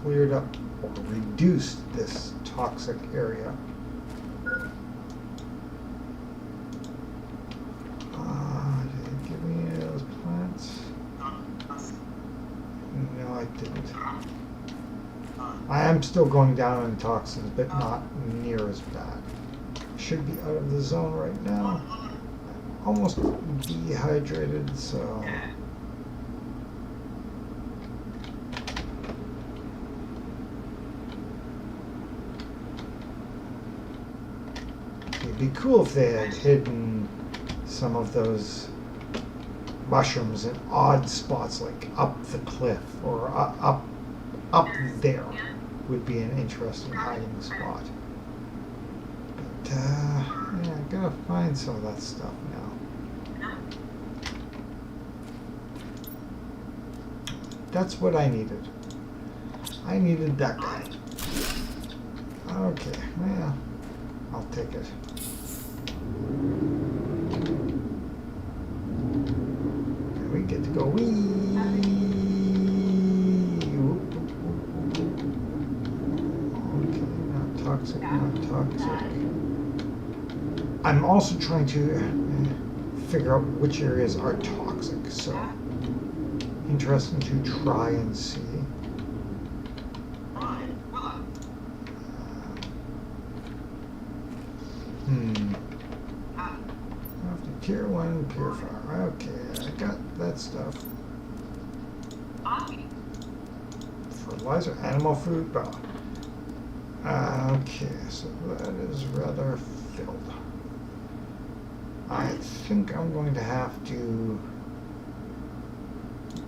cleared up or reduced this toxic area. Did it give me any of those plants? No, I didn't. I am still going down in toxins, but not near as bad. Should be out of the zone right now. I'm almost dehydrated, so... It'd be cool if they had hidden some of those mushrooms in odd spots, like up the cliff or up there would be an interesting hiding spot. But yeah, I gotta find some of that stuff now. That's what I needed. I needed that guy. Okay, well, I'll take it. And we get to go wee. Okay, not toxic, not toxic. I'm also trying to figure out which areas are toxic, so interesting to try and see. Tier 1 purifier. Okay, I got that stuff. Fertilizer, animal food, well. Okay, so that is rather filled. I think I'm going to have to...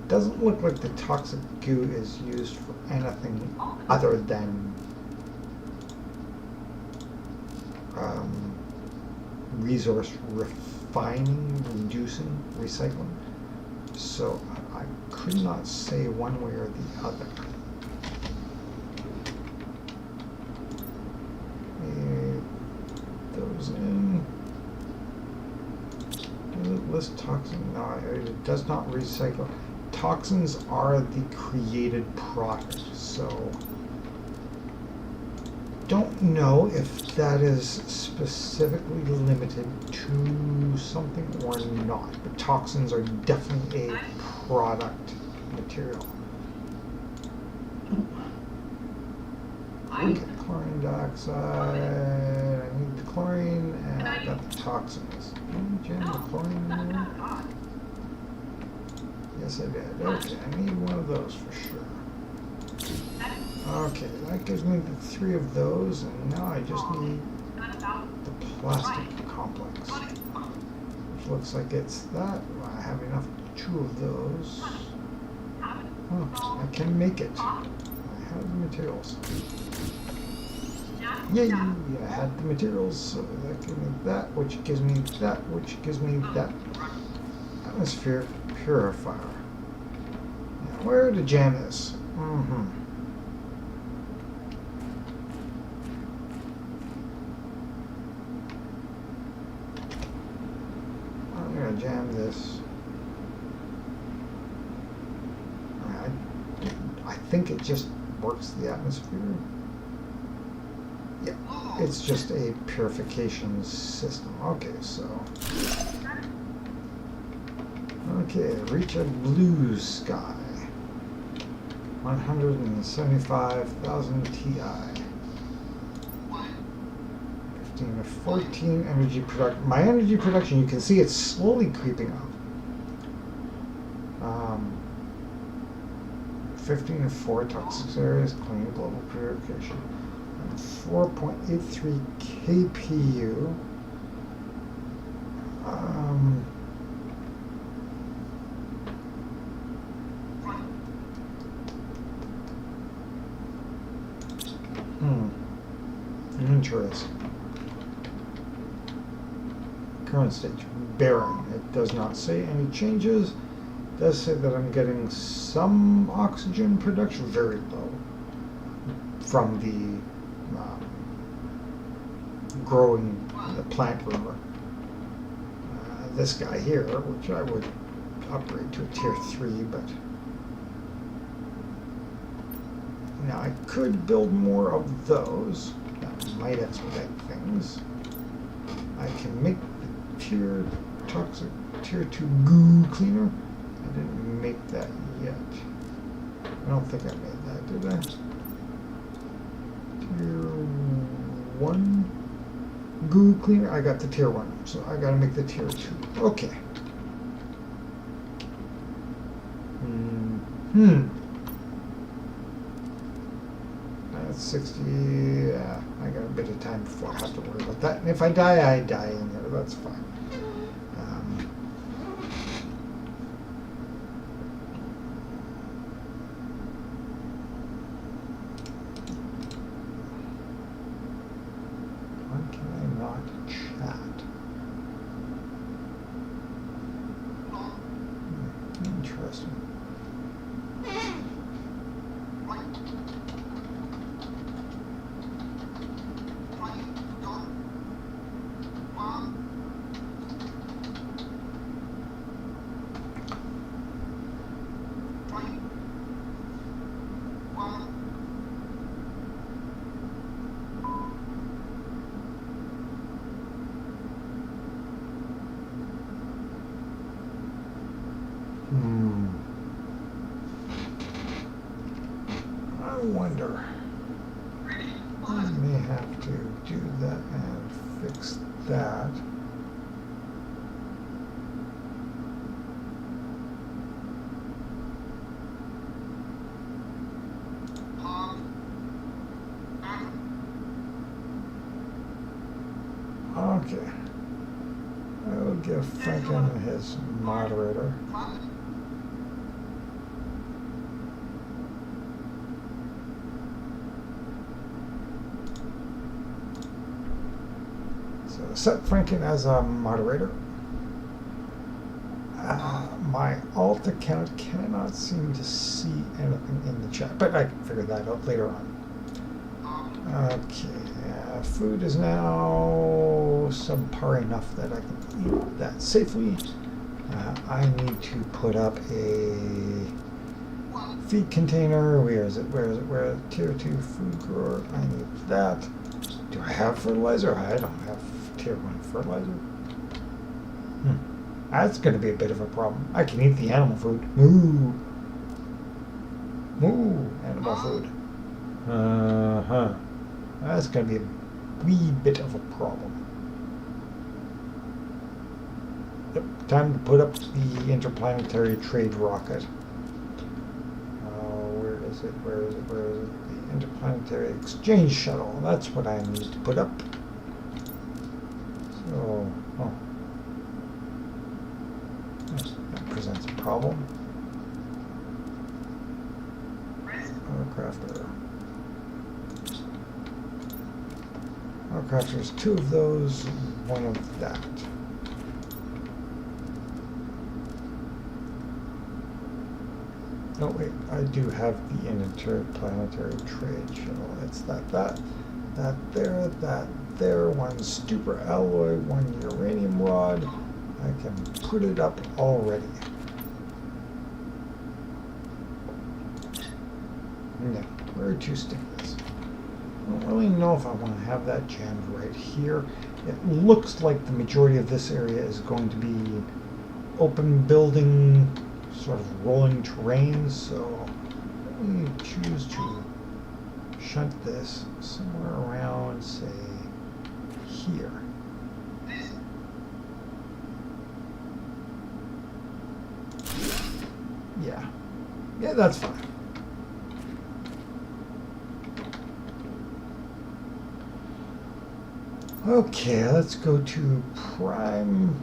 Doesn't look like the toxic goo is used for anything other than resource refining, reducing, recycling. So I could not say one way or the other. Those in. Does it list toxin? No, it does not recycle. Toxins are the created product, so don't know if that is specifically limited to something or not, but toxins are definitely a product material. Okay, chlorine dioxide, I need the chlorine, and I got the toxins. Can you jam the chlorine in there? Yes, I did. Okay, I need one of those for sure. Okay, that gives me the 3 of those, and now I just need the plastic complex. Which looks like it's that. I have enough 2 of those. Oh, I can make it. I have the materials. Yay! I had the materials, so that gives me that, which gives me that, which gives me that. Atmosphere purifier. Now, where to jam this? I'm gonna jam this. I think it just works the atmosphere. Yeah, it's just a purification system. Okay, so. Okay, reach a blue sky. 175,000 Ti. 15 to 14 energy production. My energy production, you can see it's slowly creeping up. 15 to 4 toxic areas, clean global purification. 4.83 kpu. Interesting. Current stage, barren. It does not say any changes. It does say that I'm getting some oxygen production, very low, from the growing the plant groomer. This guy here, which I would upgrade to a tier 3, but now I could build more of those. That might expedite things. I can make the tier 2 goo cleaner. I didn't make that yet. I don't think I made that, did I? Tier 1 goo cleaner. I got the tier 1, so I gotta make the tier 2. Okay. That's 60. Yeah, I got a bit of time before I have to worry about that. And if I die, I die in there. That's fine. Why can I not chat? Interesting. I wonder. I may have to do that and fix that. Okay. I will give Franklin his moderator. So set Franklin as a moderator. My alt account cannot seem to see anything in the chat, but I can figure that out later on. Okay, food is now subpar enough that I can eat that safely. I need to put up a feed container. Where is it? Where is it? Where is it? Tier 2 food grower. I need that. Do I have fertilizer? I don't have tier 1 fertilizer. That's going to be a bit of a problem. I can eat the animal food. Moo! Moo! Animal food. That's going to be a wee bit of a problem. Yep, time to put up the interplanetary trade rocket. Where is it? Where is it? Where is it? The interplanetary exchange shuttle. That's what I need to put up. So, oh. That presents a problem. Autocrafter. Autocrafter's 2 of those, 1 of that. Oh wait, I do have the interplanetary trade shuttle. It's that there, 1 super alloy, 1 uranium rod. I can put it up already. No, where are 2 stickers? I don't really know if I want to have that jammed right here. It looks like the majority of this area is going to be open building, sort of rolling terrain, so let me choose to shunt this somewhere around, say, here. Yeah, that's fine. Okay, let's go to Prime.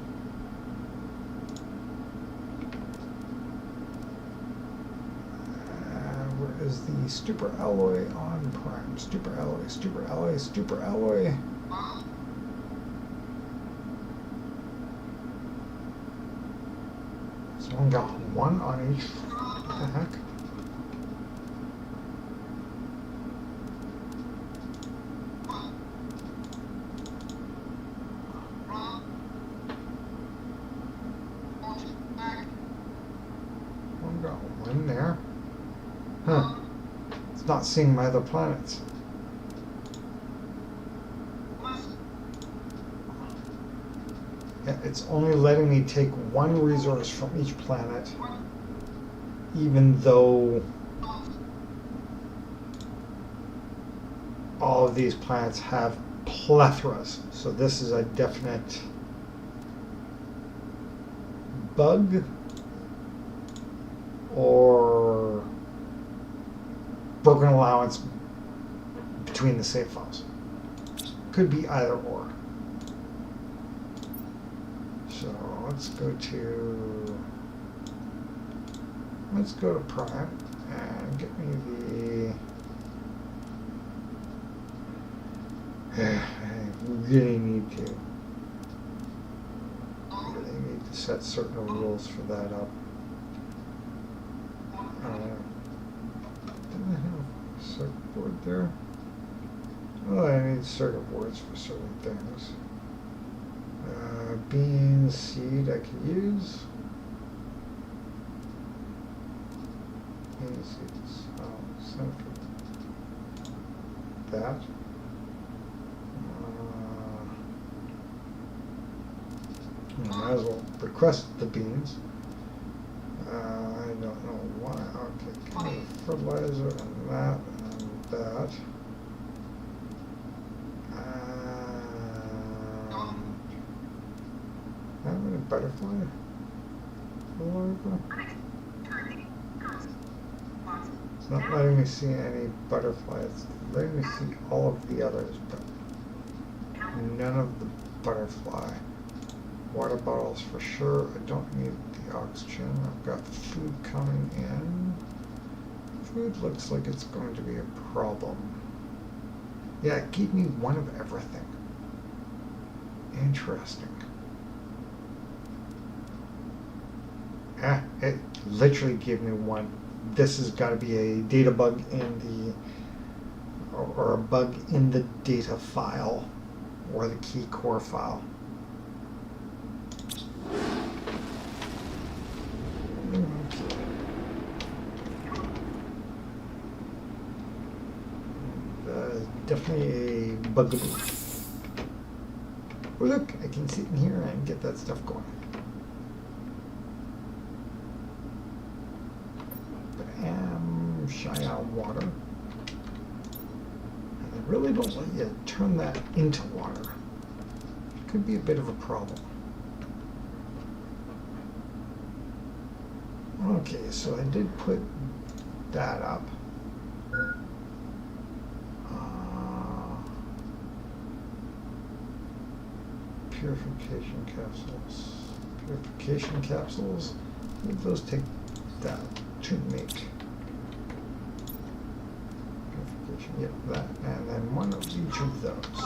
Where is the super alloy on Prime? Super alloy, super alloy, super alloy. Someone got 1 on each. What the heck? One got 1 there. Huh. It's not seeing my other planets. Yeah, it's only letting me take 1 resource from each planet, even though all of these planets have plethoras. So this is a definite bug or broken allowance between the save files. Could be either or. So let's go to Prime and get me the. I really need to set certain rules for that up. Didn't I have a circuit board there? Well, I need circuit boards for certain things. Bean seed I can use. Bean seeds. I'll send for that. I might as well request the beans. I don't know why. Okay, give me fertilizer and that and that. How many butterfly? It's not letting me see any butterflies. It's letting me see all of the others, but none of the butterfly. Water bottles for sure. I don't need the oxygen. I've got food coming in. Food looks like it's going to be a problem. Yeah, keep me 1 of everything. Interesting. It literally gave me 1. This has got to be a data bug in the, or a bug in the data file, or the key core file. Definitely a bugaboo. Oh look, I can sit in here and get that stuff going. But I am shy on water. And I really don't let you turn that into water. Could be a bit of a problem. Okay, so I did put that up. Purification capsules. Purification capsules. Leave those take that to make. Purification, yep, that. And then one of each of those.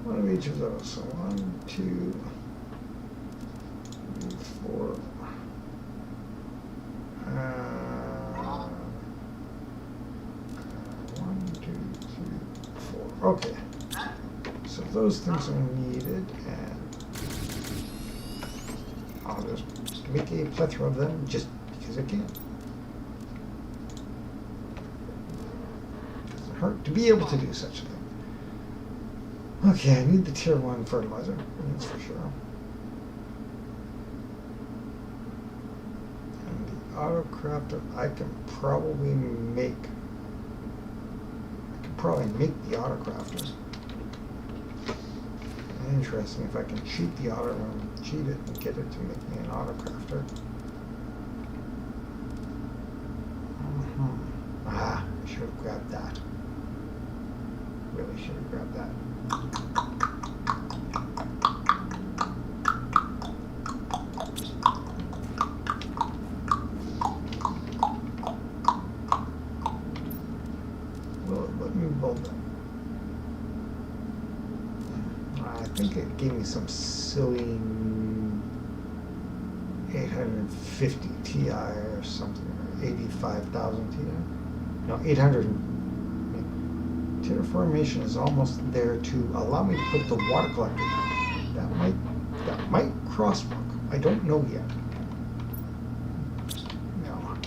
One of each of those. So 1, 2, 3, 4. 1, 2, 3, 4. Okay. So those things are needed, and I'll just make a plethora of them just because I can. Doesn't hurt to be able to do such a thing. Okay, I need the tier 1 fertilizer, that's for sure. And the auto crafter, I can probably make the auto crafter. Interesting if I can cheat the auto and cheat it and get it to make me an auto crafter. I should have grabbed that. Really should have grabbed that. Will it let me build them? I think it gave me some silly 850 Ti or something, or 85,000 Ti. No, 800. Terraformation is almost there to allow me to put the water collector down. That might crosswalk. I don't know yet. No.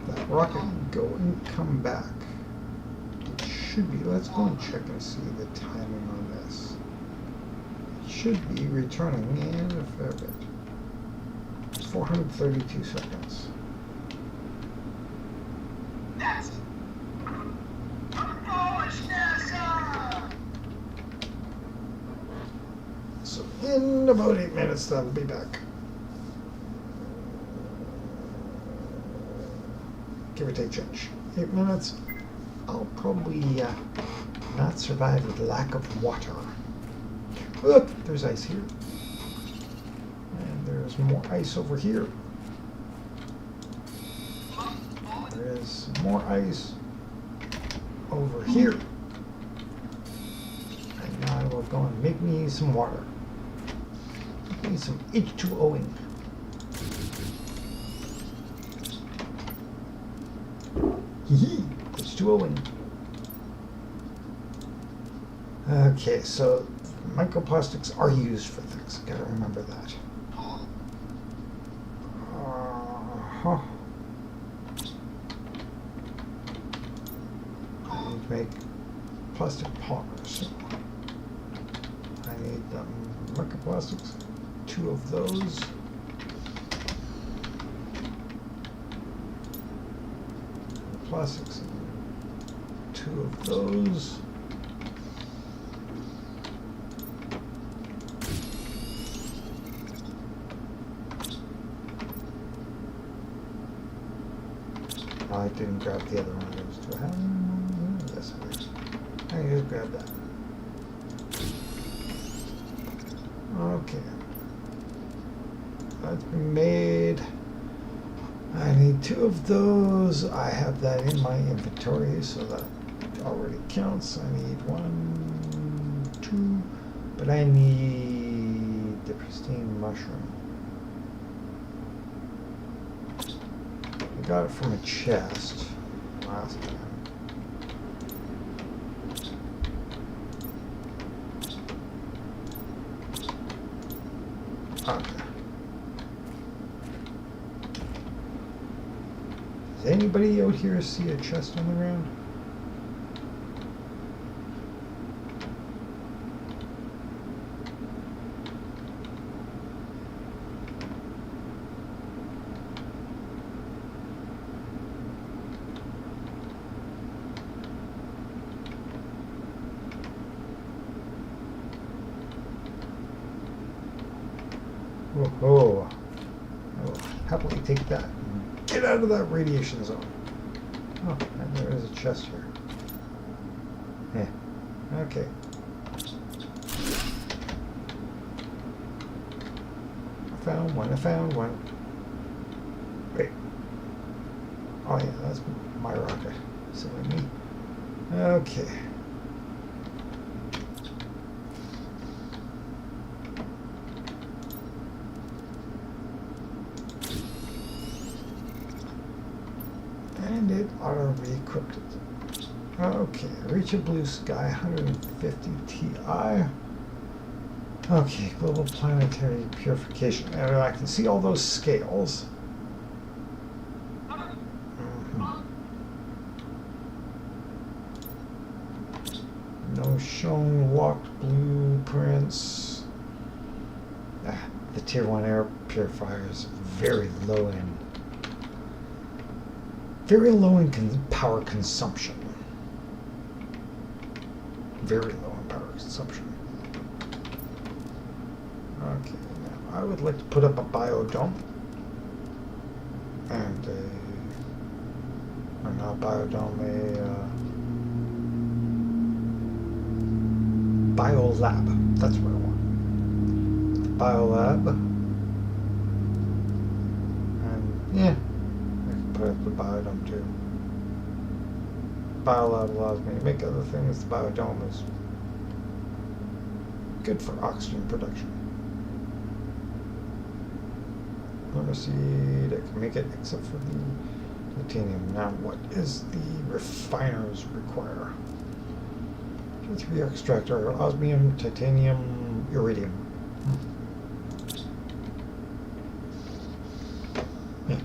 That rocket go and come back. Should be. Let's go and check and see the timing on this. It should be returning in a fair bit. It's 432 seconds. That's So in about 8 minutes, I'll be back. Give or take change. 8 minutes. I'll probably not survive with lack of water. Look, there's ice here. And there's more ice over here. There is more ice over here. And now I will go and make me some water. Make me some H2O'ing. Hee. H2O'ing. Okay, so microplastics are used for things. Gotta remember that. I need to make plastic polymers. I need microplastics. 2 of those. Plastics. 2 of those. Oh, I didn't grab the other one. Do I have one? Yes, I did. I can just grab that. Okay. That's been made. I need 2 of those. I have that in my inventory, so that already counts. I need 1, 2, but I need the pristine mushroom. I got it from a chest last time. Okay. Does anybody out here see a chest on the ground? Oh, oh. I will happily take that and get out of that radiation zone. Oh, and there is a chest here. Yeah. Okay. I found one. Wait. Oh yeah, that's my rocket. Silly me. Okay. And it auto-re-equipped it. Okay, reach a blue sky, 150 Ti. Okay, global planetary purification. And I can see all those scales. No shown locked blueprints. The tier 1 air purifier is very low in power consumption. Very low in power consumption. Okay, now I would like to put up a biodome and or not biodome, a biolab. That's what I want. Biolab. And yeah, I can put up the biodome too. Biolab allows me to make other things. The biodome is good for oxygen production. Lunar seed, I can make it except for the plutonium. Now what is the refiners require? Tier 3 extractor, osmium, titanium, iridium. Yeah.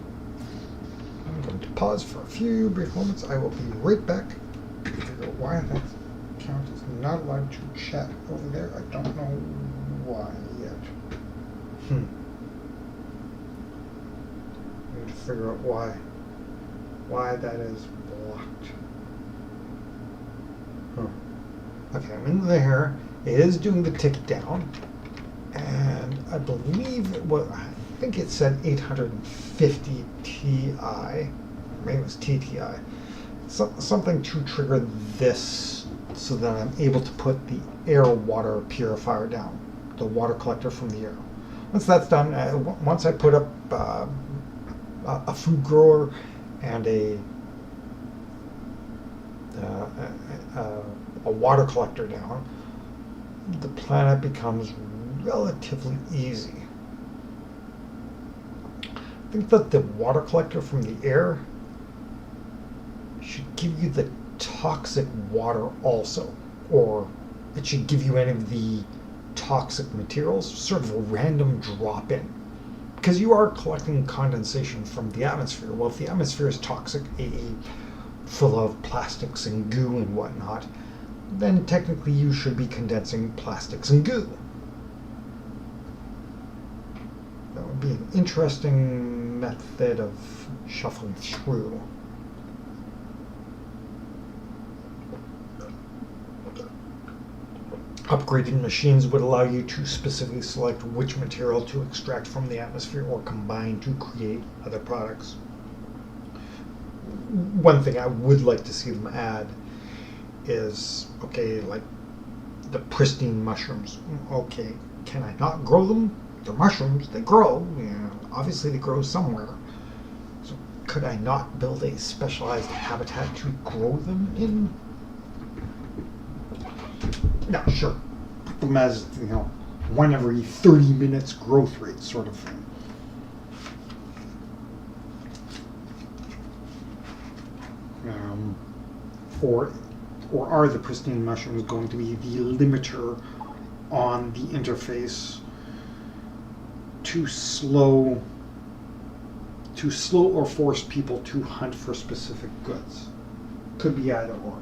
I'm going to pause for a few brief moments. I will be right back to figure out why that count is not allowed to chat over there. I don't know why yet. I need to figure out why that is blocked. Okay, I'm in there. It is doing the tick down, and I believe I think it said 850 Ti, maybe it was TTI, something to trigger this so that I'm able to put the air water purifier down, the water collector from the air. Once that's done, once I put up a food grower and a water collector down, the planet becomes relatively easy. I think that the water collector from the air should give you the toxic water also, or it should give you any of the toxic materials, sort of a random drop in. Because you are collecting condensation from the atmosphere. Well, if the atmosphere is toxic, full of plastics and goo and whatnot, then technically you should be condensing plastics and goo. That would be an interesting method of shuffling through. Upgraded machines would allow you to specifically select which material to extract from the atmosphere or combine to create other products. One thing I would like to see them add is, okay, like the pristine mushrooms. Okay, can I not grow them? They're mushrooms, they grow. Obviously they grow somewhere. So could I not build a specialized habitat to grow them in? No, sure. Put them as, 1 every 30 minutes growth rate sort of thing. Or are the pristine mushrooms going to be the limiter on the interface to slow or force people to hunt for specific goods? Could be either or.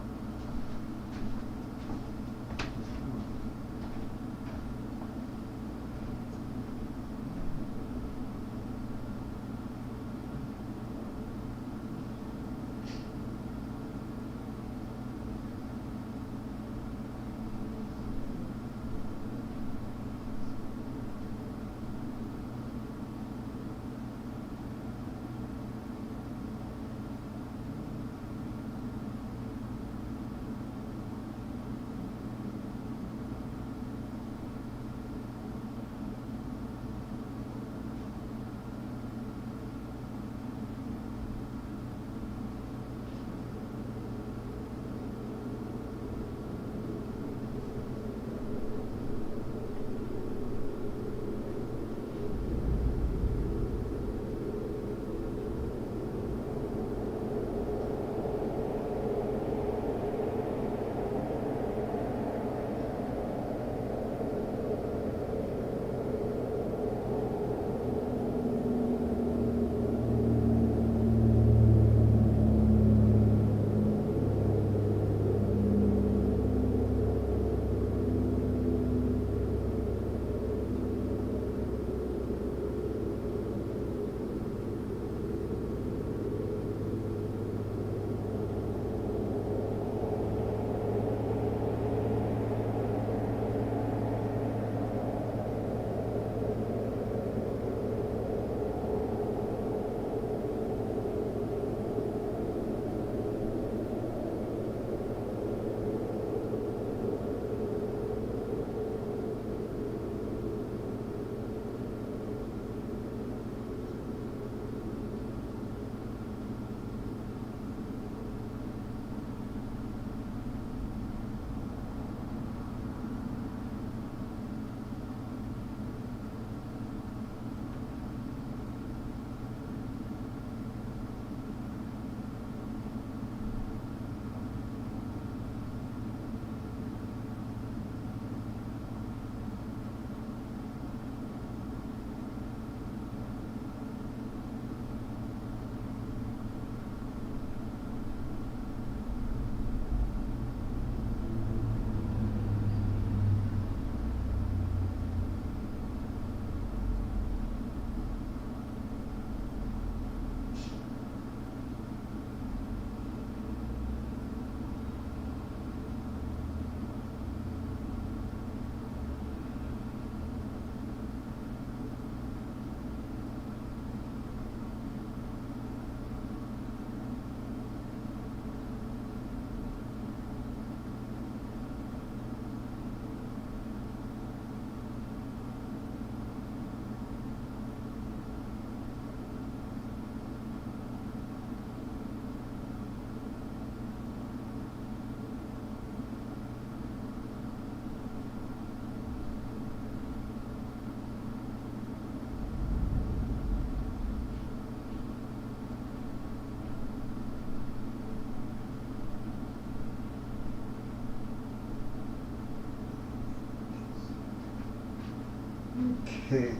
Okay.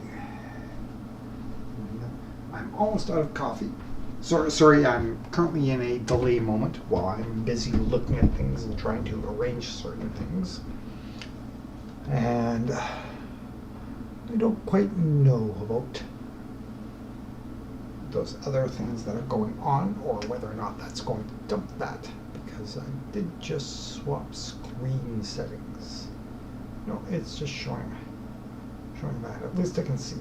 I'm almost out of coffee. Sorry, I'm currently in a delay moment while I'm busy looking at things and trying to arrange certain things. And I don't quite know about those other things that are going on, or whether or not that's going to dump that, because I did just swap screen settings. No, it's just showing that. At least I can see.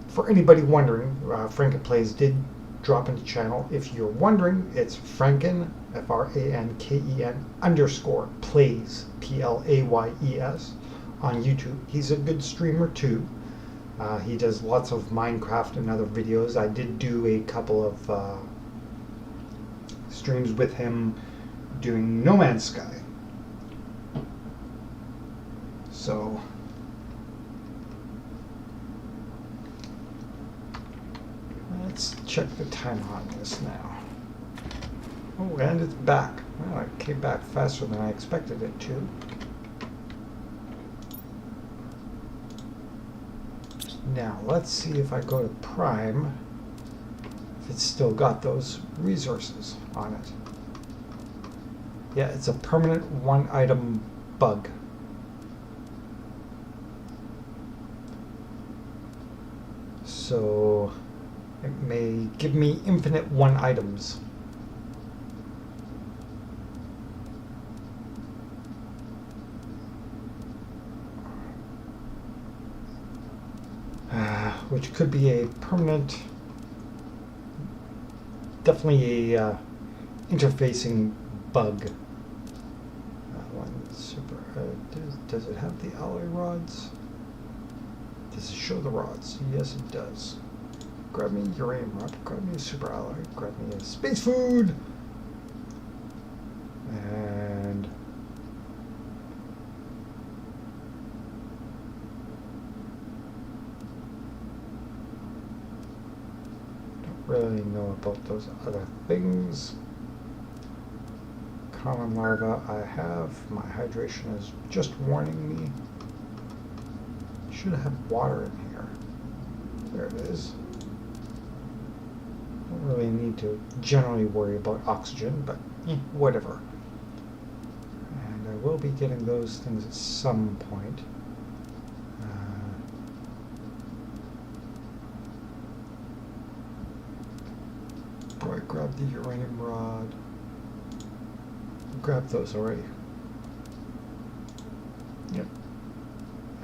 For anybody wondering, Franken Plays did drop into channel. If you're wondering, it's Franken, Franken _plays, PLAYES, on YouTube. He's a good streamer too. He does lots of Minecraft and other videos. I did do a couple of streams with him doing No Man's Sky. So let's check the time on this now. Oh, and it's back. Well, it came back faster than I expected it to. Now, let's see if I go to Prime, if it's still got those resources on it. Yeah, it's a permanent one-item bug. So it may give me infinite one items. Which could be a permanent, definitely a interfacing bug. Does it have the alloy rods? Does it show the rods? Yes, it does. Grab me a uranium rod, grab me a super alloy, grab me a space food, and don't really know about those other things. Common larva I have. My hydration is just warning me. Should have water in here. There it is. Don't really need to generally worry about oxygen, but whatever. And I will be getting those things at some point. Boy, grab the uranium rod. Grab those already. Yep.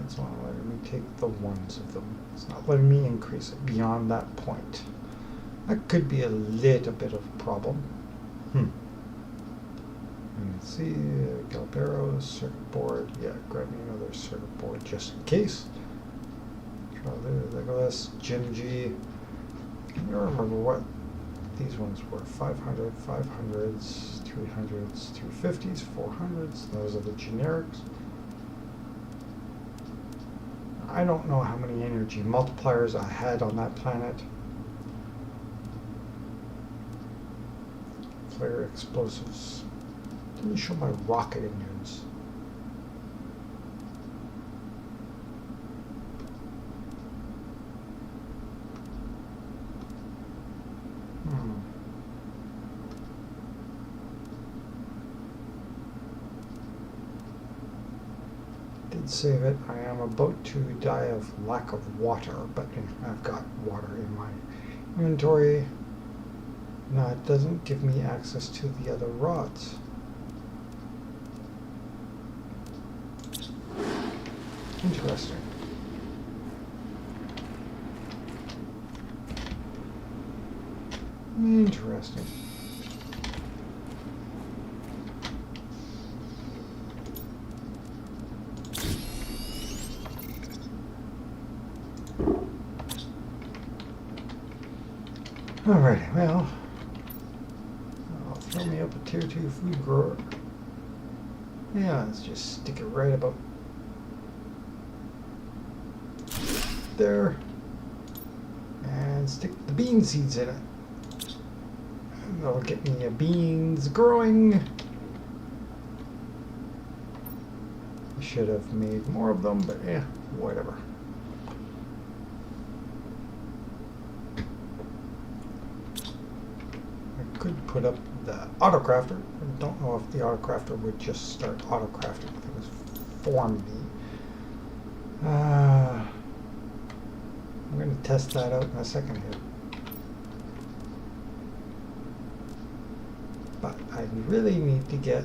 It's not letting me take the ones of them. It's not letting me increase it beyond that point. That could be a little bit of a problem. Let's see, Galbero, circuit board. Yeah, grab me another circuit board just in case. Legolas, Jim G. I can't remember what these ones were. 500, 500s, 300s, 250s, 400s. Those are the generics. I don't know how many energy multipliers I had on that planet. Flare explosives. Didn't show my rocket engines. Save it. I am about to die of lack of water, but I've got water in my inventory. No, it doesn't give me access to the other rods. Interesting. Interesting. Alright, well, I'll throw me up a tier 2 food grower. Yeah, let's just stick it right about there. And stick the bean seeds in it. And that'll get me a beans growing. I should have made more of them, but whatever. I could put up the autocrafter. I don't know if the autocrafter would just start autocrafting things for me. I'm going to test that out in a second here. But I really need to get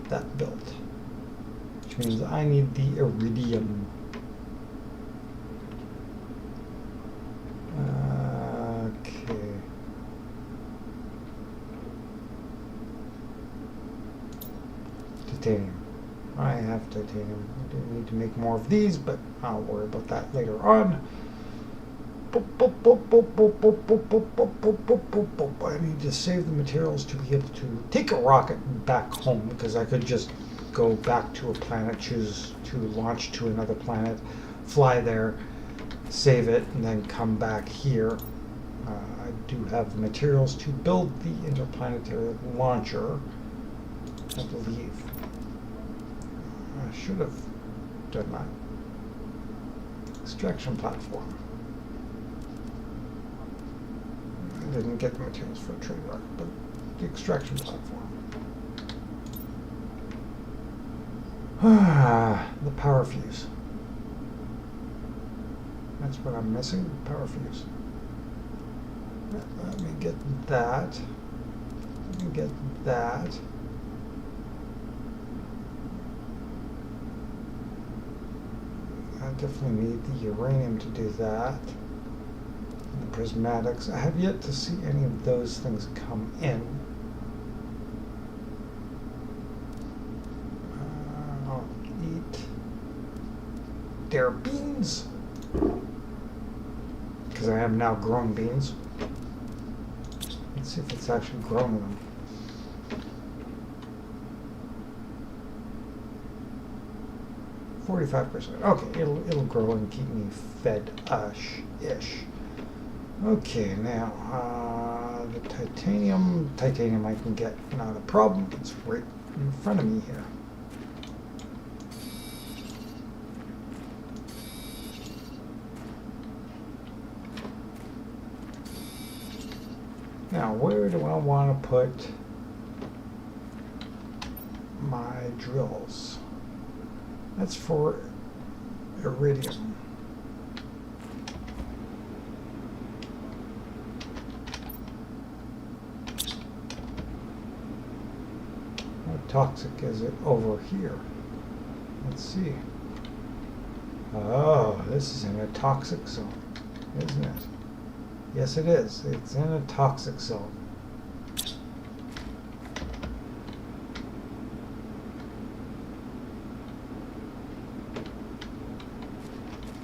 that built, which means I need the iridium. Okay. Titanium. I have titanium. I do need to make more of these, but I'll worry about that later on. I need to save the materials to be able to take a rocket back home, because I could just go back to a planet, choose to launch to another planet, fly there, save it, and then come back here. I do have the materials to build the interplanetary launcher, I believe. I should have done that. Extraction platform. I didn't get the materials for a trade rocket, but the extraction platform. The power fuse. That's what I'm missing, the power fuse. Let me get that. Let me get that. I definitely need the uranium to do that. The prismatics. I have yet to see any of those things come in. I'll eat their beans, because I have now grown beans. Let's see if it's actually growing them. %. Okay, it'll grow and keep me fed-ish. Okay, now the titanium I can get, not a problem. It's right in front of me here. Now, where do I want to put my drills? That's for iridium. How toxic is it over here? Let's see. Oh, this is in a toxic zone, isn't it? Yes, it is. It's in a toxic zone.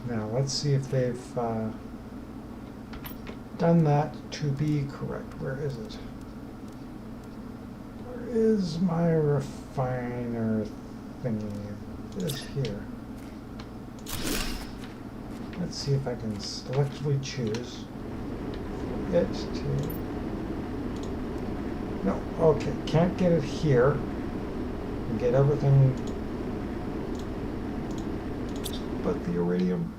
Now, let's see if they've done that to be correct. Where is it? Where is my refiner thingy? It is here. Let's see if I can selectively choose it to... No, okay, can't get it here. And get everything but the iridium.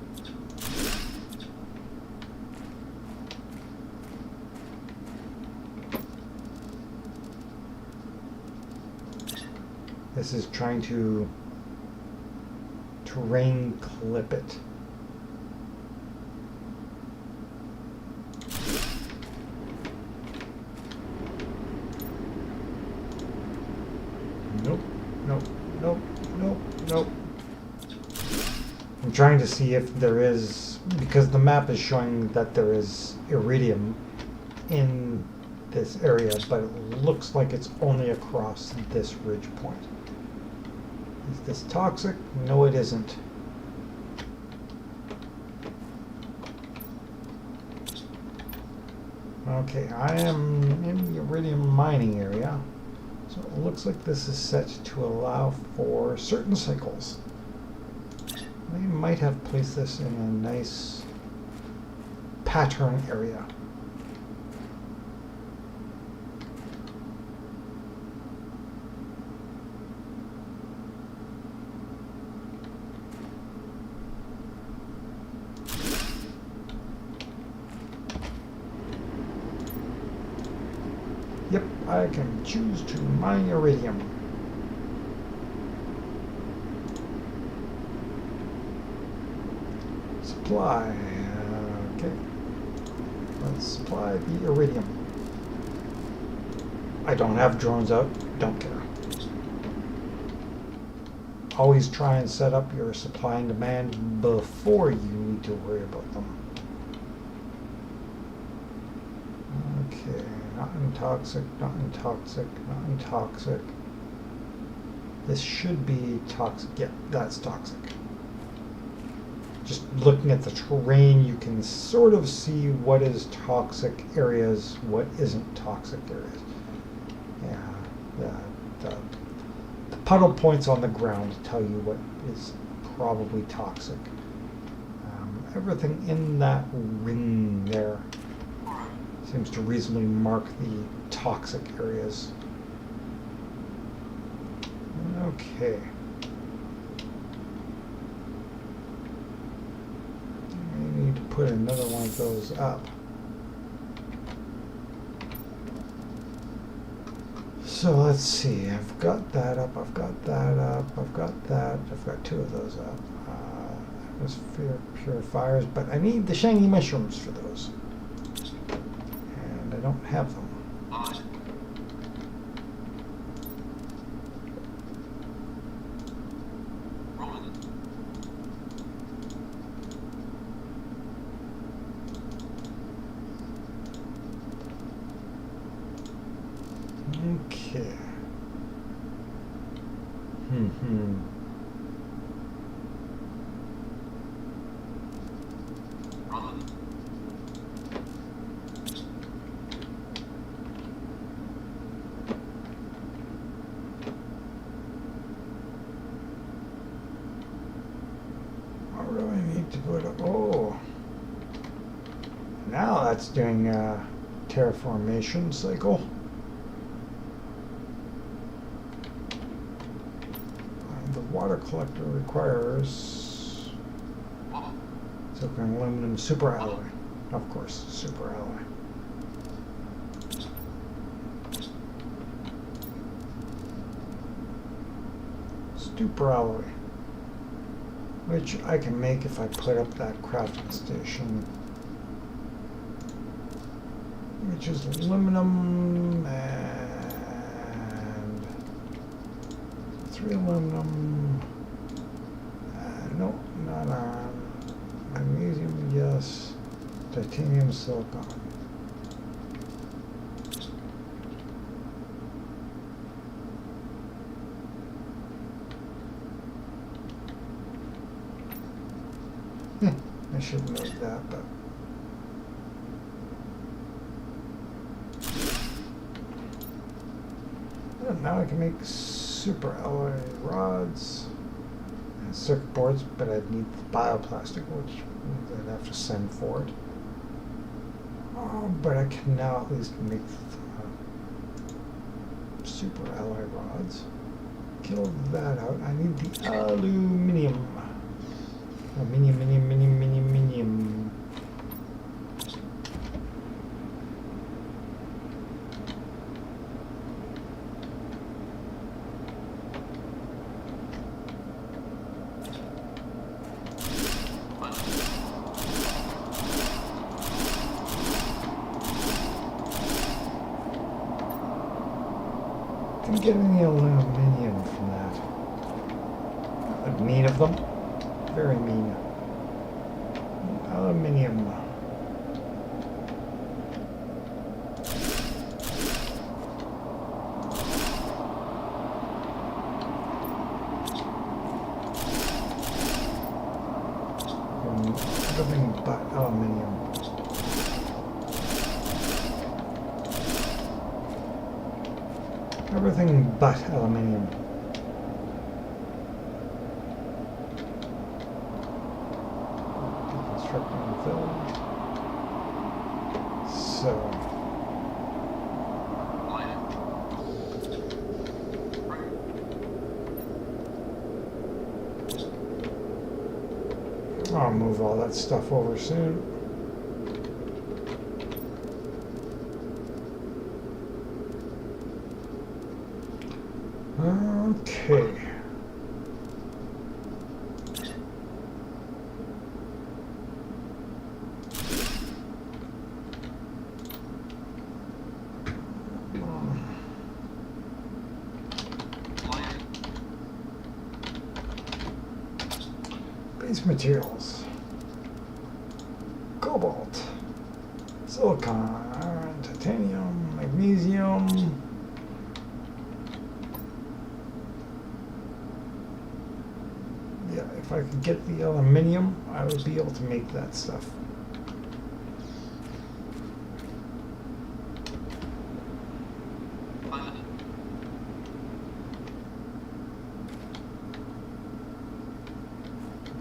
This is trying to terrain clip it. Nope, nope, nope, nope, nope. I'm trying to see if there is, because the map is showing that there is iridium in this area, but it looks like it's only across this ridge point. Is this toxic? No, it isn't. Okay, I am in the iridium mining area, so it looks like this is set to allow for certain cycles. They might have placed this in a nice pattern area. I can choose to mine iridium. Supply. Okay. Let's supply the iridium. I don't have drones out. Don't care. Always try and set up your supply and demand before you need to worry about them. Okay, not intoxic, not intoxic, not intoxic. This should be toxic. Yeah, that's toxic. Just looking at the terrain, you can sort of see what is toxic areas, what isn't toxic areas. Yeah, the puddle points on the ground tell you what is probably toxic. Everything in that ring there seems to reasonably mark the toxic areas. Okay. I need to put another one of those up. So let's see, I've got that up, I've got that up, I've got that, I've got two of those up. Atmosphere purifiers, but I need the shiny mushrooms for those. And I don't have them. Okay. What do I need to put up? Oh. Now that's doing a terraformation cycle. The water collector requires silicon aluminum superalloy. Of course, superalloy. Superalloy, which I can make if I put up that crafting station, which is aluminum and 3 aluminum. No, not on. Magnesium, yes. Titanium, silicon. I should note that, but now I can make super alloy rods and circuit boards, but I'd need the bioplastic, which I'd have to send for it. Oh, but I can now at least make super alloy rods. Kill that out. I need the aluminium. Aluminium. Didn't get any aluminium from that. Mean of them. Very mean. Aluminium. Everything but aluminium. Everything but aluminium. Deconstructing the village. So. I'll move all that stuff over soon. Okay. Base materials. Cobalt. Silicon. Iron. Titanium. Magnesium. Yeah, if I could get the aluminium, I would be able to make that stuff.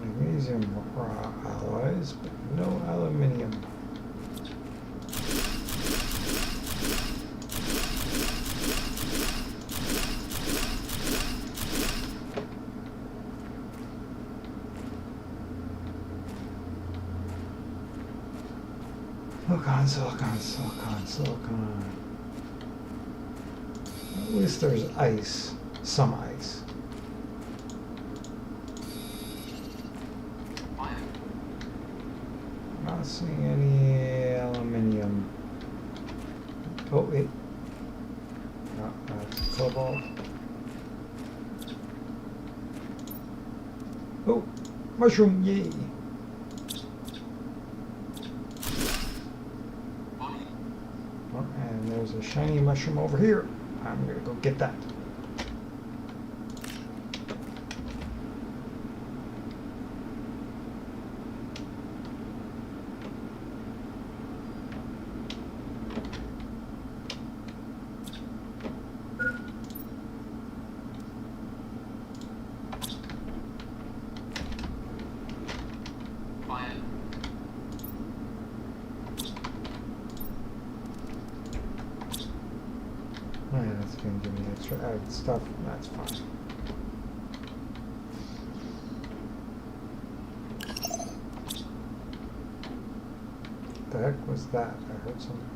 Magnesium raw alloys, but no aluminium. Silicon, silicon, silicon, silicon. At least there's ice, some ice. Not seeing any aluminium. Oh, wait. No, that's cobalt. Oh, mushroom, yay. Oh, and there's a shiny mushroom over here. I'm gonna go get that. Oh, yeah, that's gonna give me extra added stuff. That's fine. The heck was that? I heard something.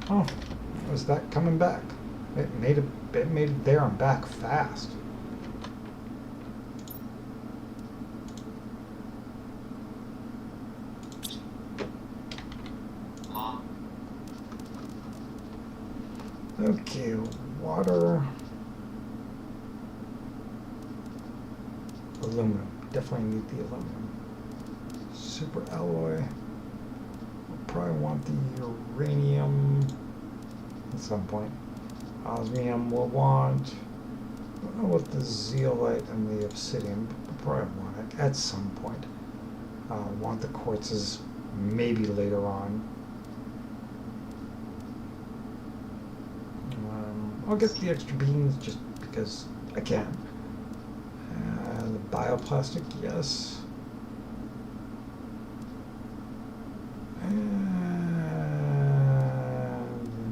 Oh, was that coming back? It made it there and back fast. Okay, water. Aluminum. Definitely need the aluminum. Super alloy. We'll probably want the uranium at some point. Osmium we'll want. I don't know what the zeolite and the obsidian, but we'll probably want it at some point. Want the quartzes maybe later on. I'll get the extra beans just because I can. The bioplastic, yes. And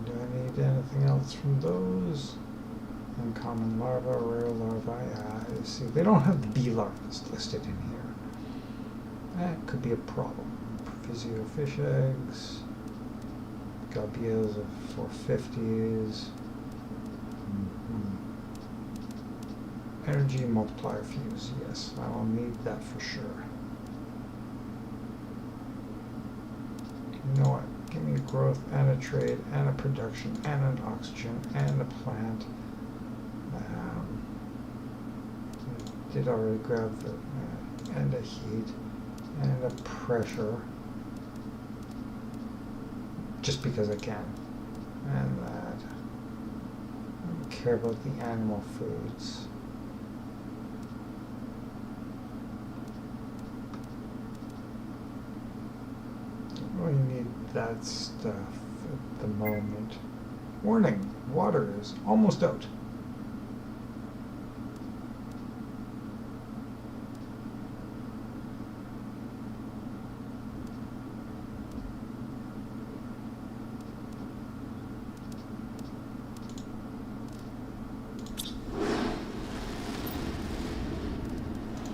do I need anything else from those? Uncommon larva, rare larva. I see. They don't have the bee larvas listed in here. That could be a problem. Physio fish eggs. Gabias of 450s. Energy multiplier fuse, yes, I will need that for sure. You know what? Give me a growth and a trade and a production and an oxygen and a plant. Did already grab the and a heat and a pressure, just because I can, and that. I don't care about the animal foods. We need that stuff at the moment. Warning, water is almost out.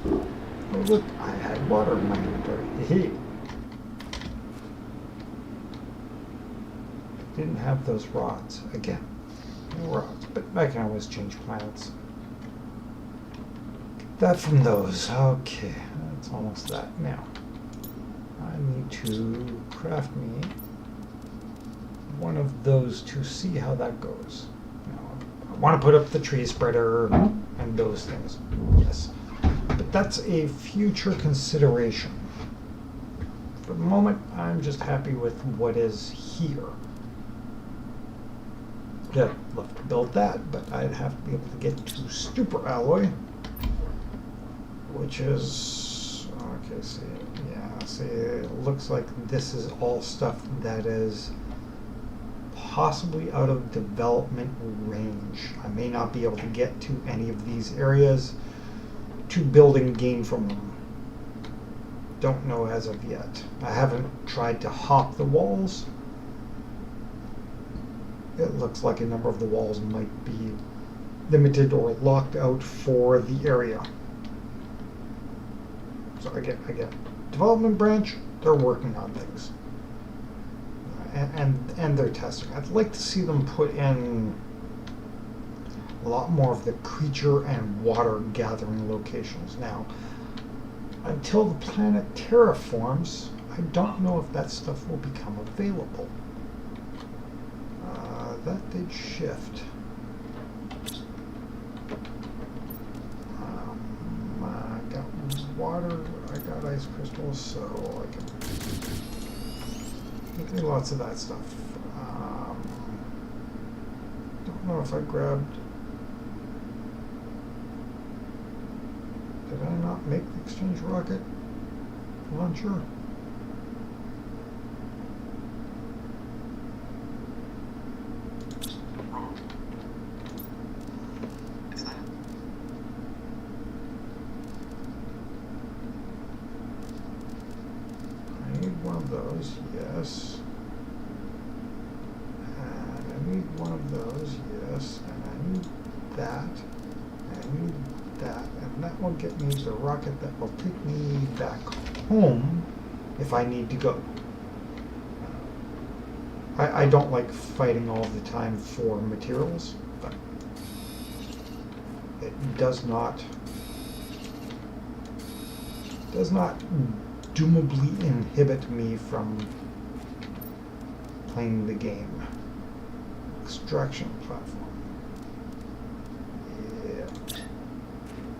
Oh look, I had water in my inventory. Didn't have those rods. Again, no rods. But I can always change planets. Get that from those. Okay, that's almost that. Now, I need to craft me one of those to see how that goes. Now, I want to put up the tree spreader and those things. Yes. But that's a future consideration. For the moment, I'm just happy with what is here. Yeah, I'd love to build that, but I'd have to be able to get to Stupor Alloy, which is, okay, see, it looks like this is all stuff that is possibly out of development range. I may not be able to get to any of these areas to build and gain from them. Don't know as of yet. I haven't tried to hop the walls. It looks like a number of the walls might be limited or locked out for the area. So again, development branch, they're working on things. And they're testing. I'd like to see them put in a lot more of the creature and water gathering locations. Now, until the planet terraforms, I don't know if that stuff will become available. That did shift. I got water, I got ice crystals, so I can make me lots of that stuff. Don't know if I grabbed. Did I not make the exchange rocket launcher? Yes. And I need one of those, yes. And I need that. And I need that. And that will get me the rocket that will take me back home if I need to go. I don't like fighting all the time for materials, but it does not doomably inhibit me from playing the game. Extraction platform. Yeah.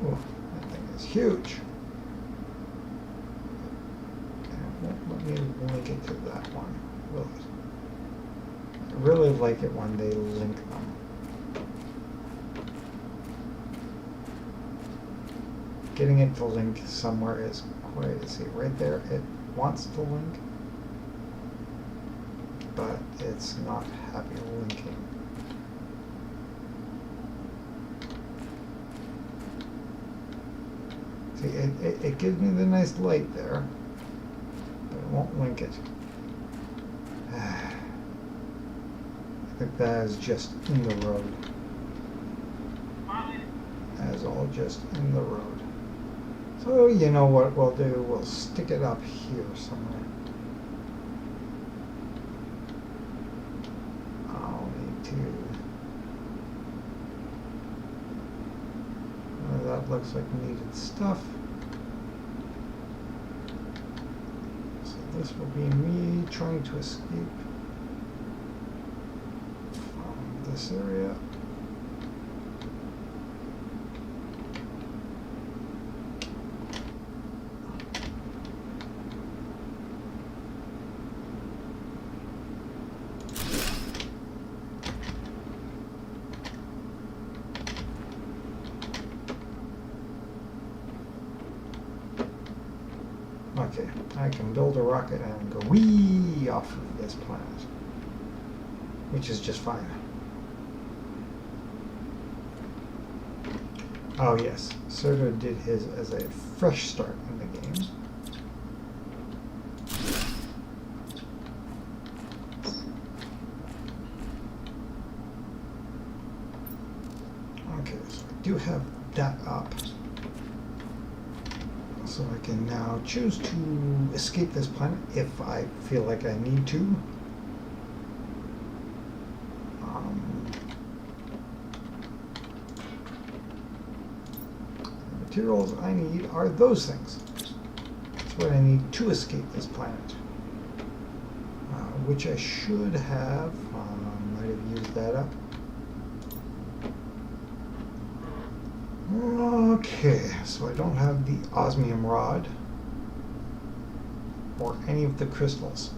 Oh, that thing is huge. And it won't let me link it to that one, will it? I really like it when they link them. Getting it to link somewhere is quite, see right there, it wants to link, but it's not happy linking. See, it gives me the nice light there, but it won't link it. I think that is just in the road. That is all just in the road. So you know what we'll do? We'll stick it up here somewhere. I'll need to. That looks like needed stuff. So this will be me trying to escape from this area. Okay, I can build a rocket and go wee off of this planet, which is just fine. Oh yes, Serto did his as a fresh start in the game. Okay, so I do have that up. So I can now choose to escape this planet if I feel like I need to. materials I need are those things. That's what I need to escape this planet. Which I should have. Might have used that up. Okay, so I don't have the osmium rod or any of the crystals.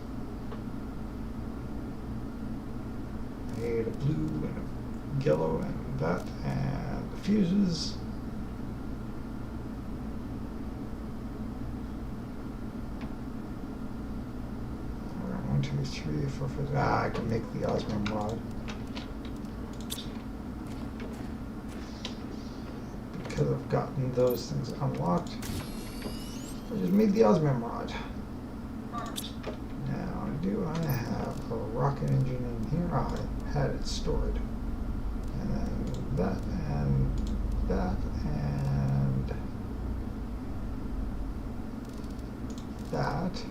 I need a blue and a yellow and that and the fuses. One, two, three, four, five. I can make the osmium rod. Because I've gotten those things unlocked, I just made the osmium rod. Now, do I have a rocket engine in here? I had it stored. And then that and that and that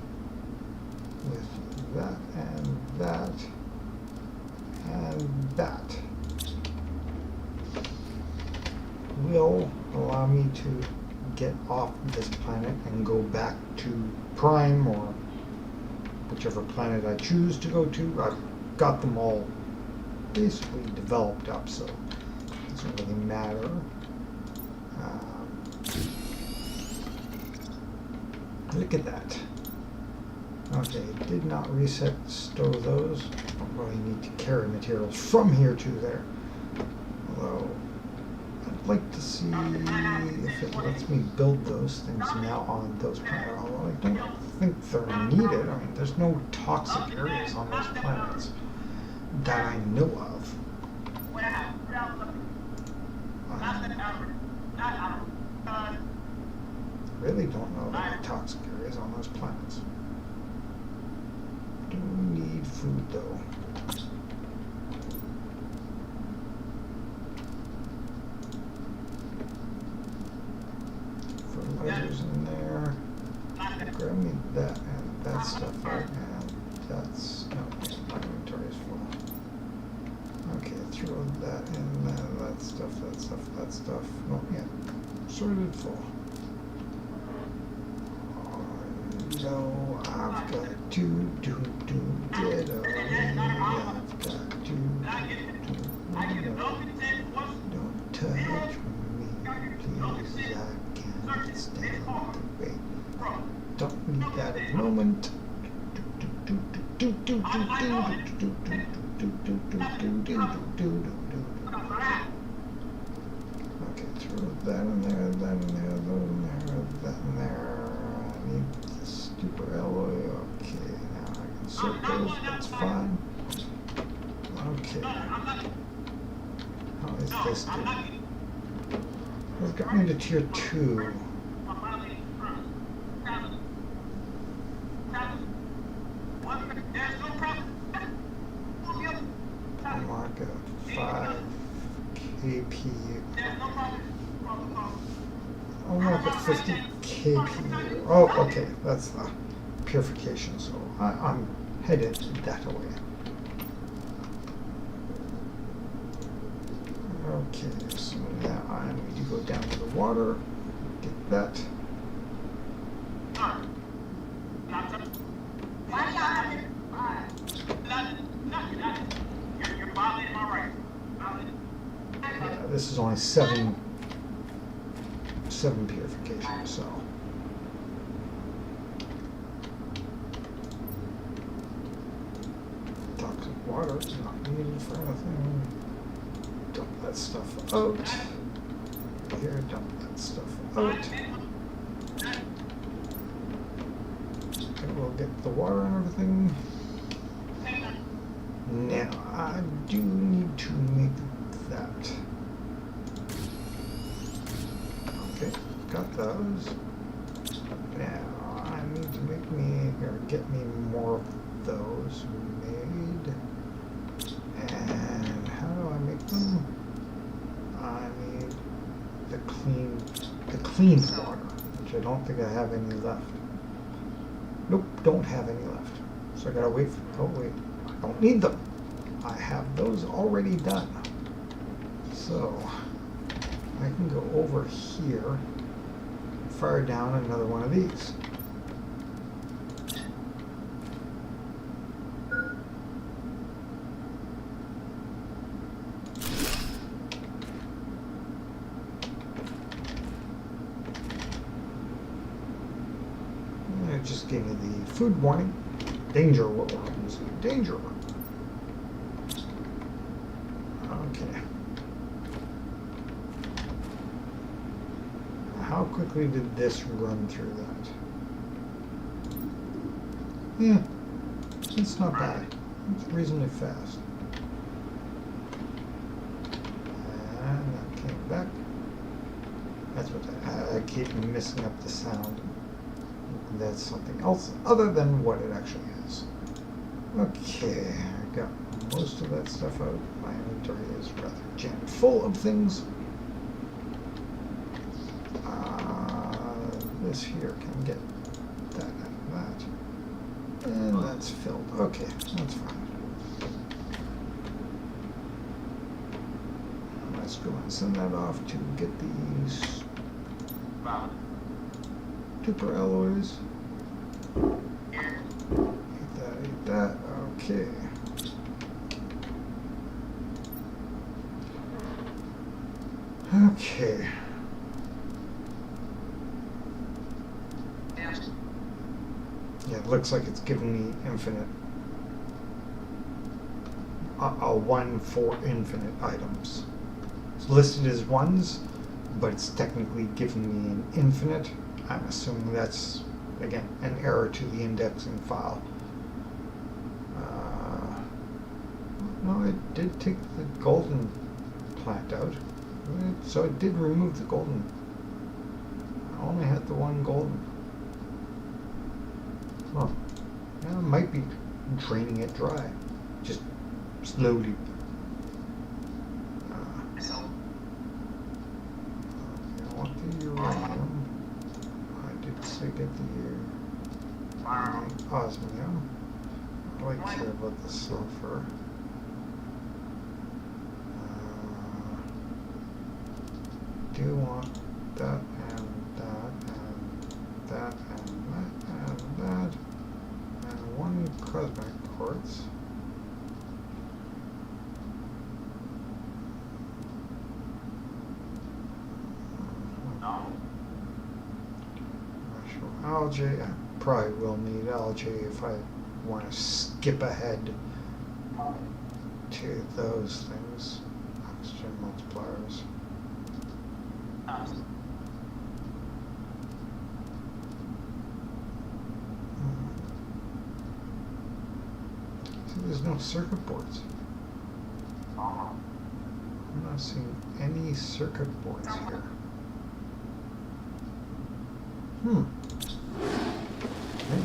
with that and that and that will allow me to get off this planet and go back to Prime or whichever planet I choose to go to. I've got them all basically developed up, so it doesn't really matter. Look at that. Okay, did not reset store those. Don't really need to carry materials from here to there. Although I'd like to see if it lets me build those things now on those planets. Although I don't think they're needed. I mean, there's no toxic areas on those planets that I know of. Really don't know of any toxic areas on those planets. Do need food though. Fertilizers in there. Grab me that and that stuff out, and that's no, my inventory is full. Okay, throw that in, that stuff, that stuff, that stuff. Oh yeah, sorted full. No, I've got to get away. I've got to don't touch me, please. I can't stand the wait. Don't need that at the moment. Okay, throw that in there, that in there, that in there, that in there. I need stupid alloy. Okay, now I can sort those. That's fine. Okay. How is this doing? It's got me to tier 2. Unlock a 5 KP. Unlock a 50 KP. Oh, okay. That's the purification. So I'm headed that way. Okay, so now I need to go down to the water, get that. Yeah, this is only 7 purification, so. Toxic water is not needed for anything. Dump that stuff out. Here, dump that stuff out. And we'll get the water and everything. Now, I do need to make that. Okay, got those. Now, I need to make me, or get me more of those made. And how do I make them? I need the clean water, which I don't think I have any left. Nope, don't have any left. So I gotta wait for, oh wait, I don't need them. I have those already done. So I can go over here fire down another one of these. And it just gave me the food warning. Danger, worms. Danger. Okay. How quickly did this run through that? Yeah, it's not bad. It's reasonably fast. And that came back. That's what I keep messing up the sound. That's something else other than what it actually is. Okay, I got most of that stuff out. My inventory is rather jammed full of things. This here can get that and that. And that's filled. Okay, that's fine. Let's go and send that off to get these super alloys. Eat that. Okay. Okay. Yeah, it looks like it's giving me infinite. A 1 for infinite items. It's listed as ones, but it's technically giving me an infinite. I'm assuming that's, again, an error to the indexing file. No, it did take the golden plant out. So it did remove the golden. I only had the one golden. Well, I might be draining it dry. Just slowly. I want the uranium. I did say get the osmium. I like care about the sulfur. Do want that and that and that and that and that and one cosmic quartz. Algae. I probably will need algae if I want to skip ahead to those things. Oxygen multipliers. See, there's no circuit boards. I'm not seeing any circuit boards here.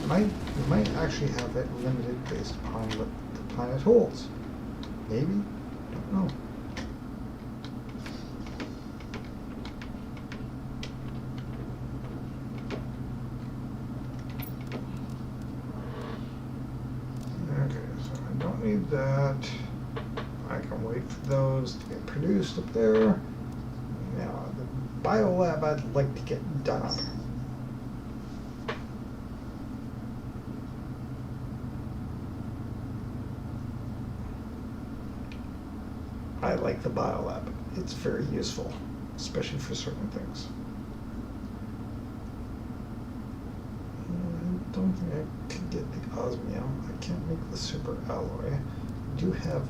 We might actually have it limited based upon what the planet holds. Maybe? Don't know. Okay, so I don't need that. I can wait for those to get produced up there. Now, the biolab I'd like to get done up. I like the biolab. It's very useful, especially for certain things. I don't think I can get the osmium. I can't make the super alloy. I do have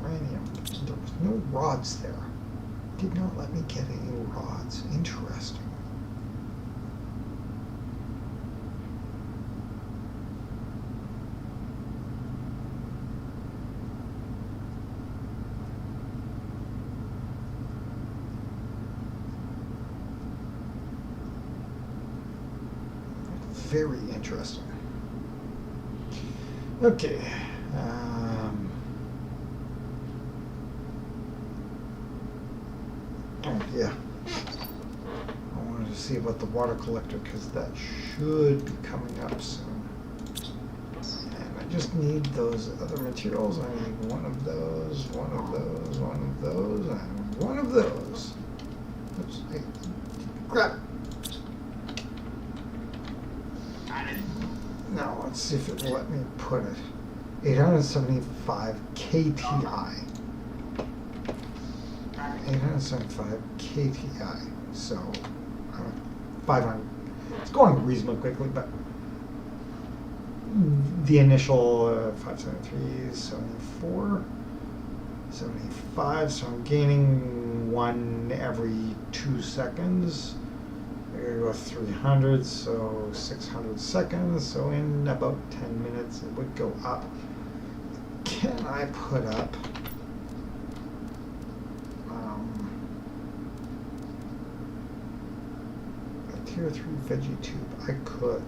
uranium. There was no rods there. Did not let me get any rods. Interesting. Very interesting. Okay. Oh, yeah. I wanted to see about the water collector because that should be coming up soon. And I just need those other materials. I need one of those, one of those, one of those, and one of those. Oops. Hey. Crap. let me put it. 875 KTI. 875 KTI. So 500. It's going reasonably quickly, but the initial 573, 74, 75. So I'm gaining one every 2 seconds. There you go, 300, so 600 seconds. So in about 10 minutes, it would go up. Can I put up a tier 3 veggie tube? I could.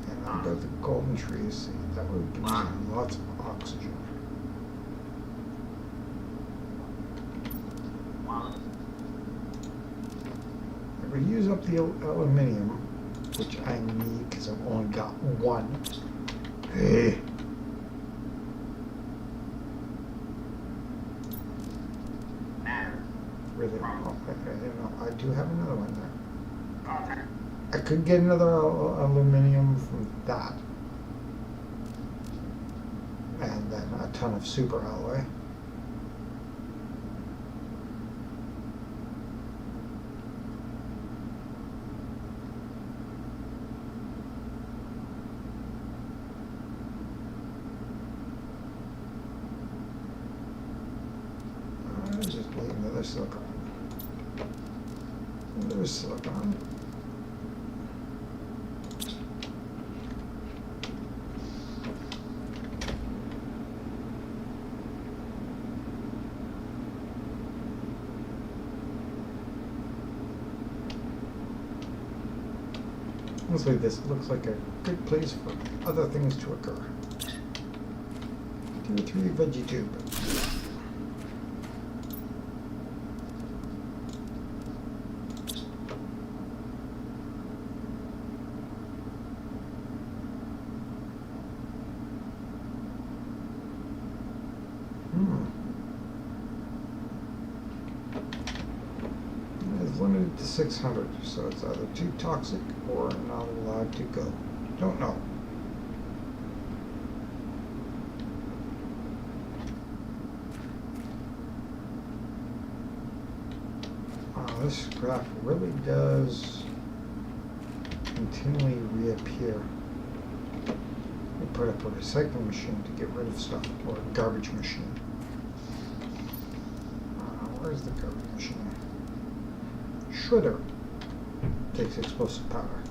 And I've got the golden trees. See, that would give me lots of oxygen. I would use up the aluminium, which I need because I've only got one. Hey. Really? Oh, I do have another one there. I could get another aluminium from that. And then a ton of super alloy. Just leave another silicon. Another silicon. Honestly, this looks like a good place for other things to occur. 2 or 3 veggie tube. It's limited to 600, so it's either too toxic or not allowed to go. Don't know. This scrap really does continually reappear. We put up a recycling machine to get rid of stuff, or a garbage machine. Where's the garbage machine? Shredder takes explosive powder.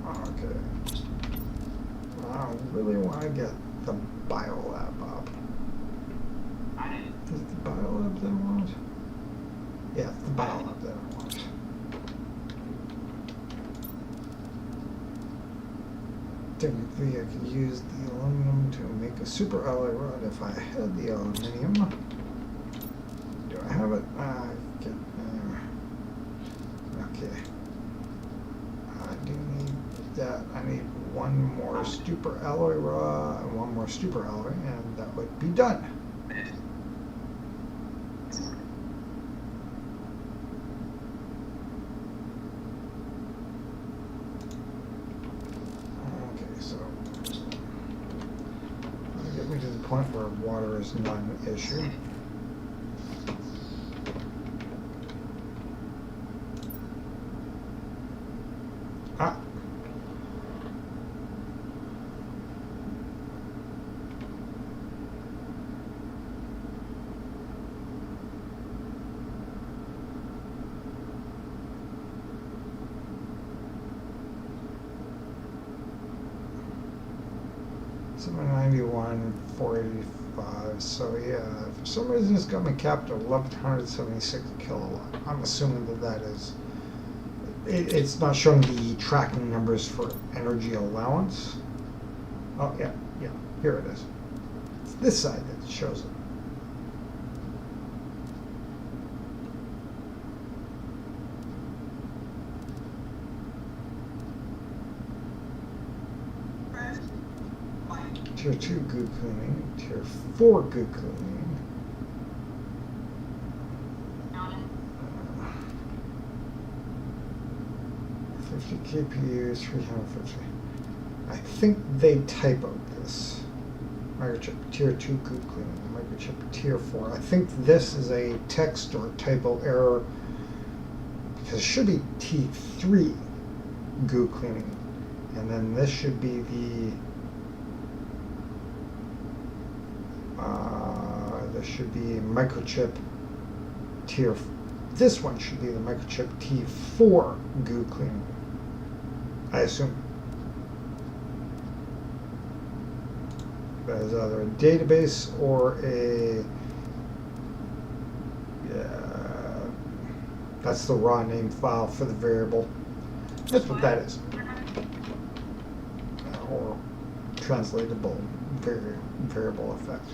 Okay. I really want to get the biolab up. Is it the biolab that I want? Yeah, it's the biolab that I want. Technically, I could use the aluminum to make a super alloy rod if I had the aluminium. Do I have it? Okay. I do need that. I need one more super alloy rod, one more super alloy, and that would be done. To the point where water is not an issue. Ah. $791, $485. So yeah, for some reason it's got me capped at 1176 kilowatt. I'm assuming that is. It's not showing the tracking numbers for energy allowance. Oh yeah, here it is. It's this side that shows it. Tier 2 good cleaning, Tier 4 good cleaning. 50 KPUs, 350. I think they type out this. Microchip Tier 2 goo cleaning, microchip Tier 4. I think this is a text or typo error because it should be T3 goo cleaning. And then this should be the this should be microchip Tier. This one should be the microchip T4 goo cleaning, I assume. That is either a database or a that's the raw name file for the variable. That's what that is. Or translatable variable effect.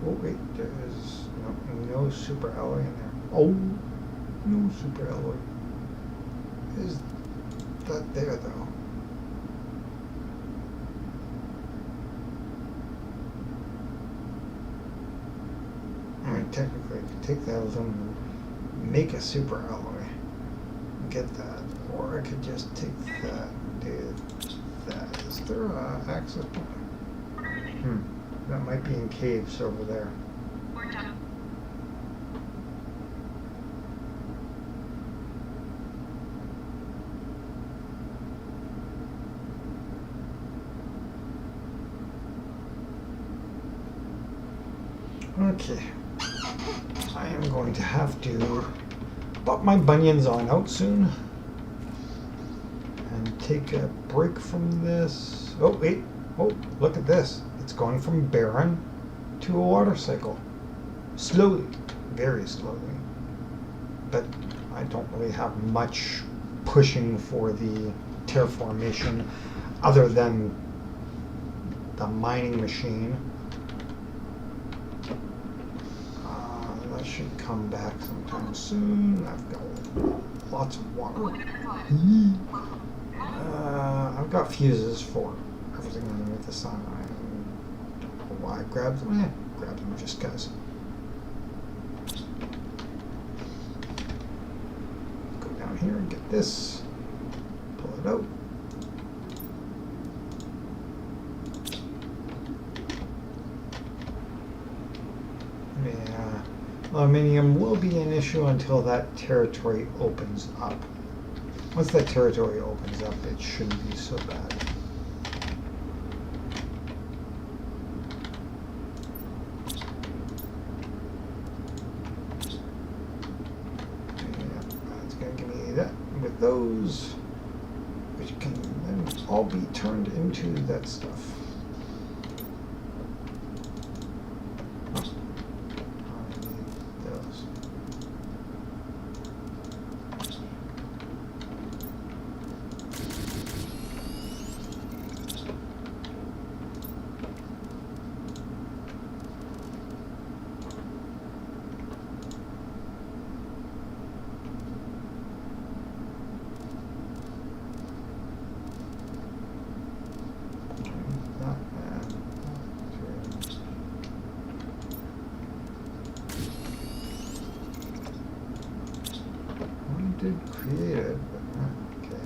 Oh wait, there is no super alloy in there. Oh, no super alloy. Is that there though? I mean, technically, I could take that aluminum, make a super alloy, get that, or I could just take that, do that. Is there a access point? That might be in caves over there. Okay. I am going to have to pop my bunions on out soon and take a break from this. Oh, wait. Oh, look at this. It's going from barren to a water cycle. Slowly. Very slowly. But I don't really have much pushing for the terraformation other than the mining machine. That should come back sometime soon. I've got lots of water. I've got fuses for everything underneath the sun. I don't know why I grabbed them. Grab them just because. Go down here and get this. Pull it out. Yeah. Aluminium will be an issue until that territory opens up. Once that territory opens up, it shouldn't be so bad. Yeah, that's going to give me that with those, which can then all be turned into that stuff. Did create it, but okay.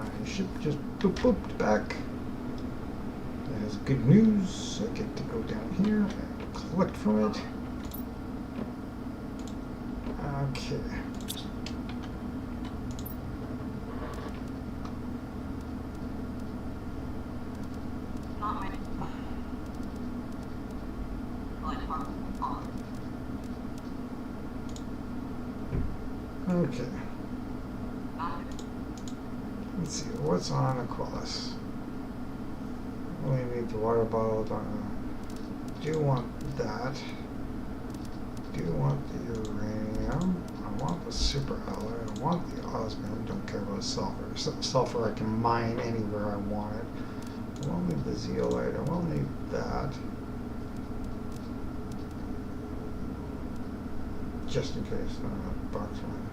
I should just boop back. There's good news. I get to go down here and collect from it. Okay. Okay. Let's see, what's on Aquilus? Only need the water bottle. Do want that. Do want the uranium. I want the super alloy. I want the osmium. Don't care about sulfur. Sulfur I can mine anywhere I want it. I will need the zeolite. I will need that. just in case. Box one.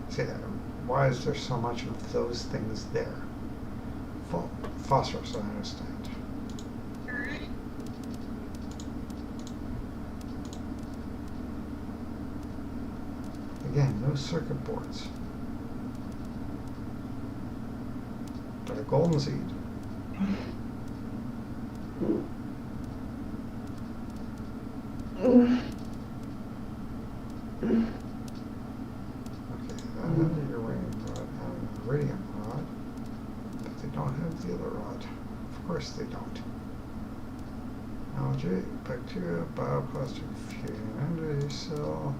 See, why is there so much of those things there? Phosphorus, I understand. Again, no circuit boards. But a golden seed. Okay, that has a uranium rod and an iridium rod, but they don't have the other rod. Of course they don't. Algae, bacteria, bioplastic, fusion energy cell.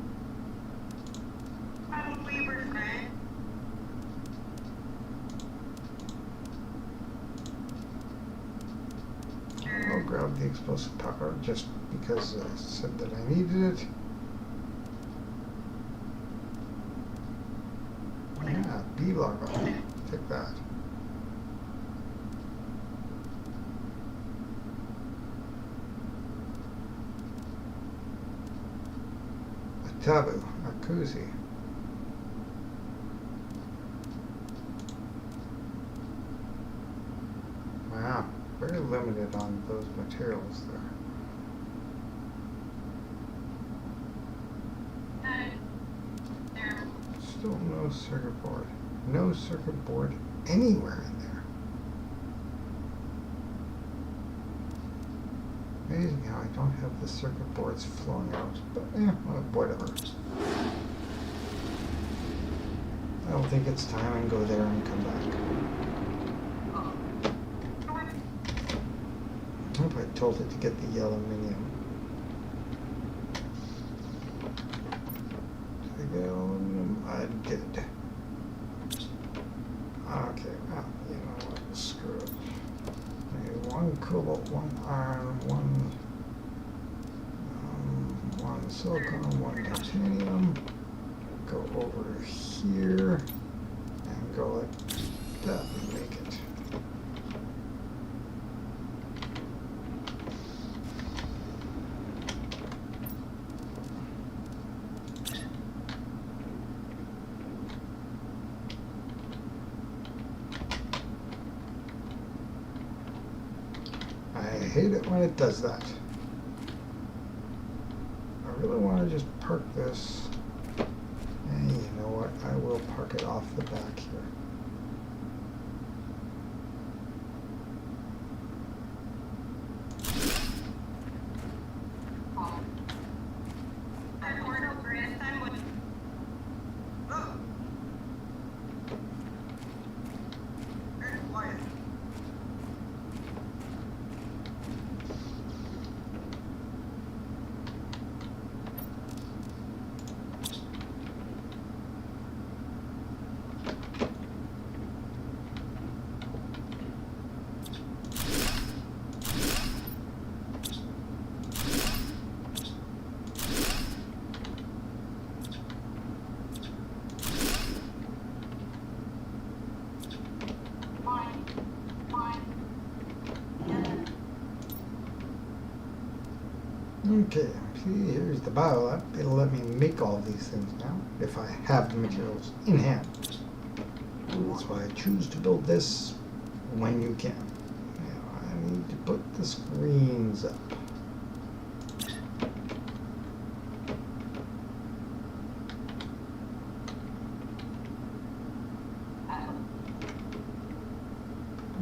I'll grab the explosive powder just because I said that I needed it. Yeah, bee larva. Take that. A taboo, a koozie. Wow, very limited on those materials there. Still no circuit board. No circuit board anywhere in there. Amazing how I don't have the circuit boards flowing out, but well, whatever. I'll think it's time and go there and come back. I hope I told it to get the aluminium. I did. Okay, well, you know what, screw it. Maybe one cobalt, one iron, one silicon, one titanium. Go over here and go like that and make it. I hate it when it does that. I really want to just park this. And you know what? I will park it off the back here. Okay, see, here's the bio lab. It'll let me make all of these things now, if I have the materials in hand. That's why I choose to build this when you can. Now, I need to put the screens up.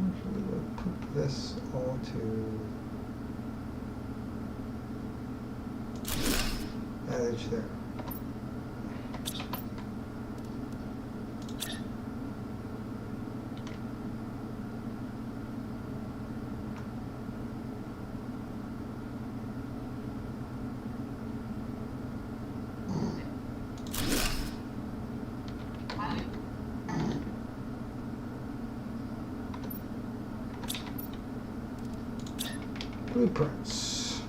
Actually, we'll put this all to that edge there. Blueprints.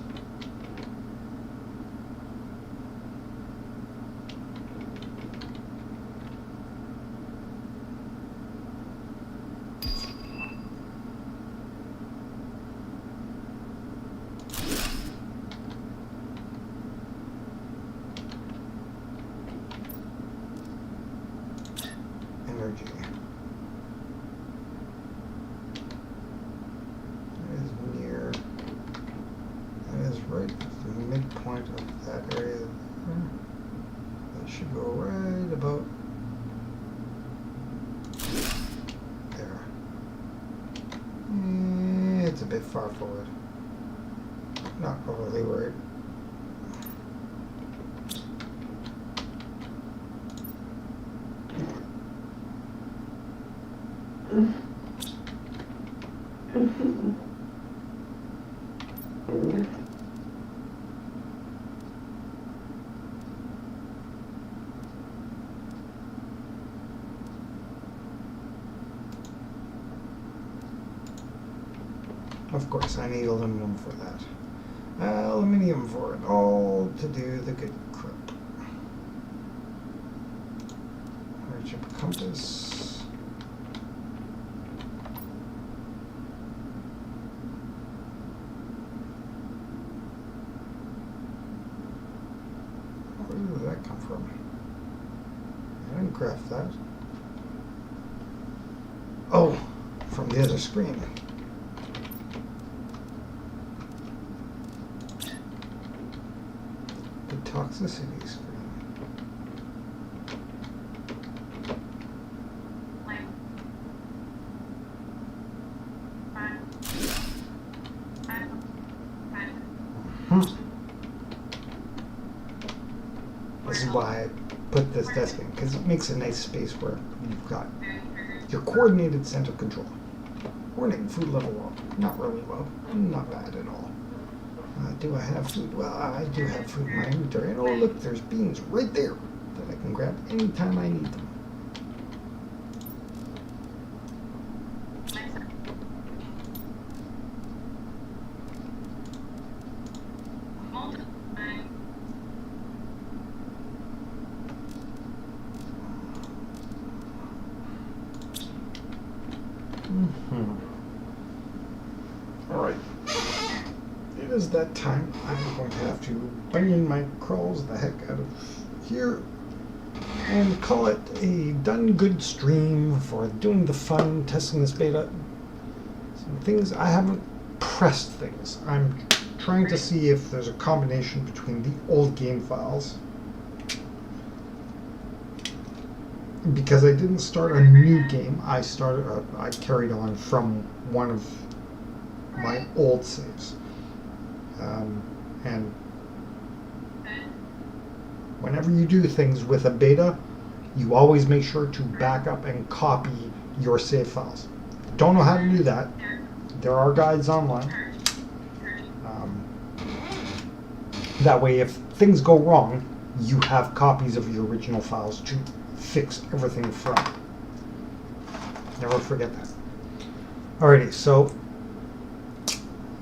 energy. That is near. That is right at the midpoint of that area. That should go right about there. It's a bit far forward. Not overly worried. Of course, I need aluminum for that. Aluminium for it, all to do the good crap. Where's your compass? Where did that come from? I didn't craft that. Oh, from the other screen. Toxicity screen. This is why I put this desk in, because it makes a nice space where you've got your coordinated center control. Warning, food level low. Not really low. Not bad at all. Do I have food? Well, I do have food in my inventory. And oh, look, there's beans right there that I can grab anytime I need them. All right. It is that time. I'm going to have to bunion my crawls the heck out of here and call it a done good stream for doing the fun, testing this beta. Some things I haven't pressed things. I'm trying to see if there's a combination between the old game files, because I didn't start a new game. I carried on from one of my old saves. And whenever you do things with a beta, you always make sure to back up and copy your save files. Don't know how to do that. There are guides online. That way, if things go wrong, you have copies of your original files to fix everything from. Never forget that. Alrighty, so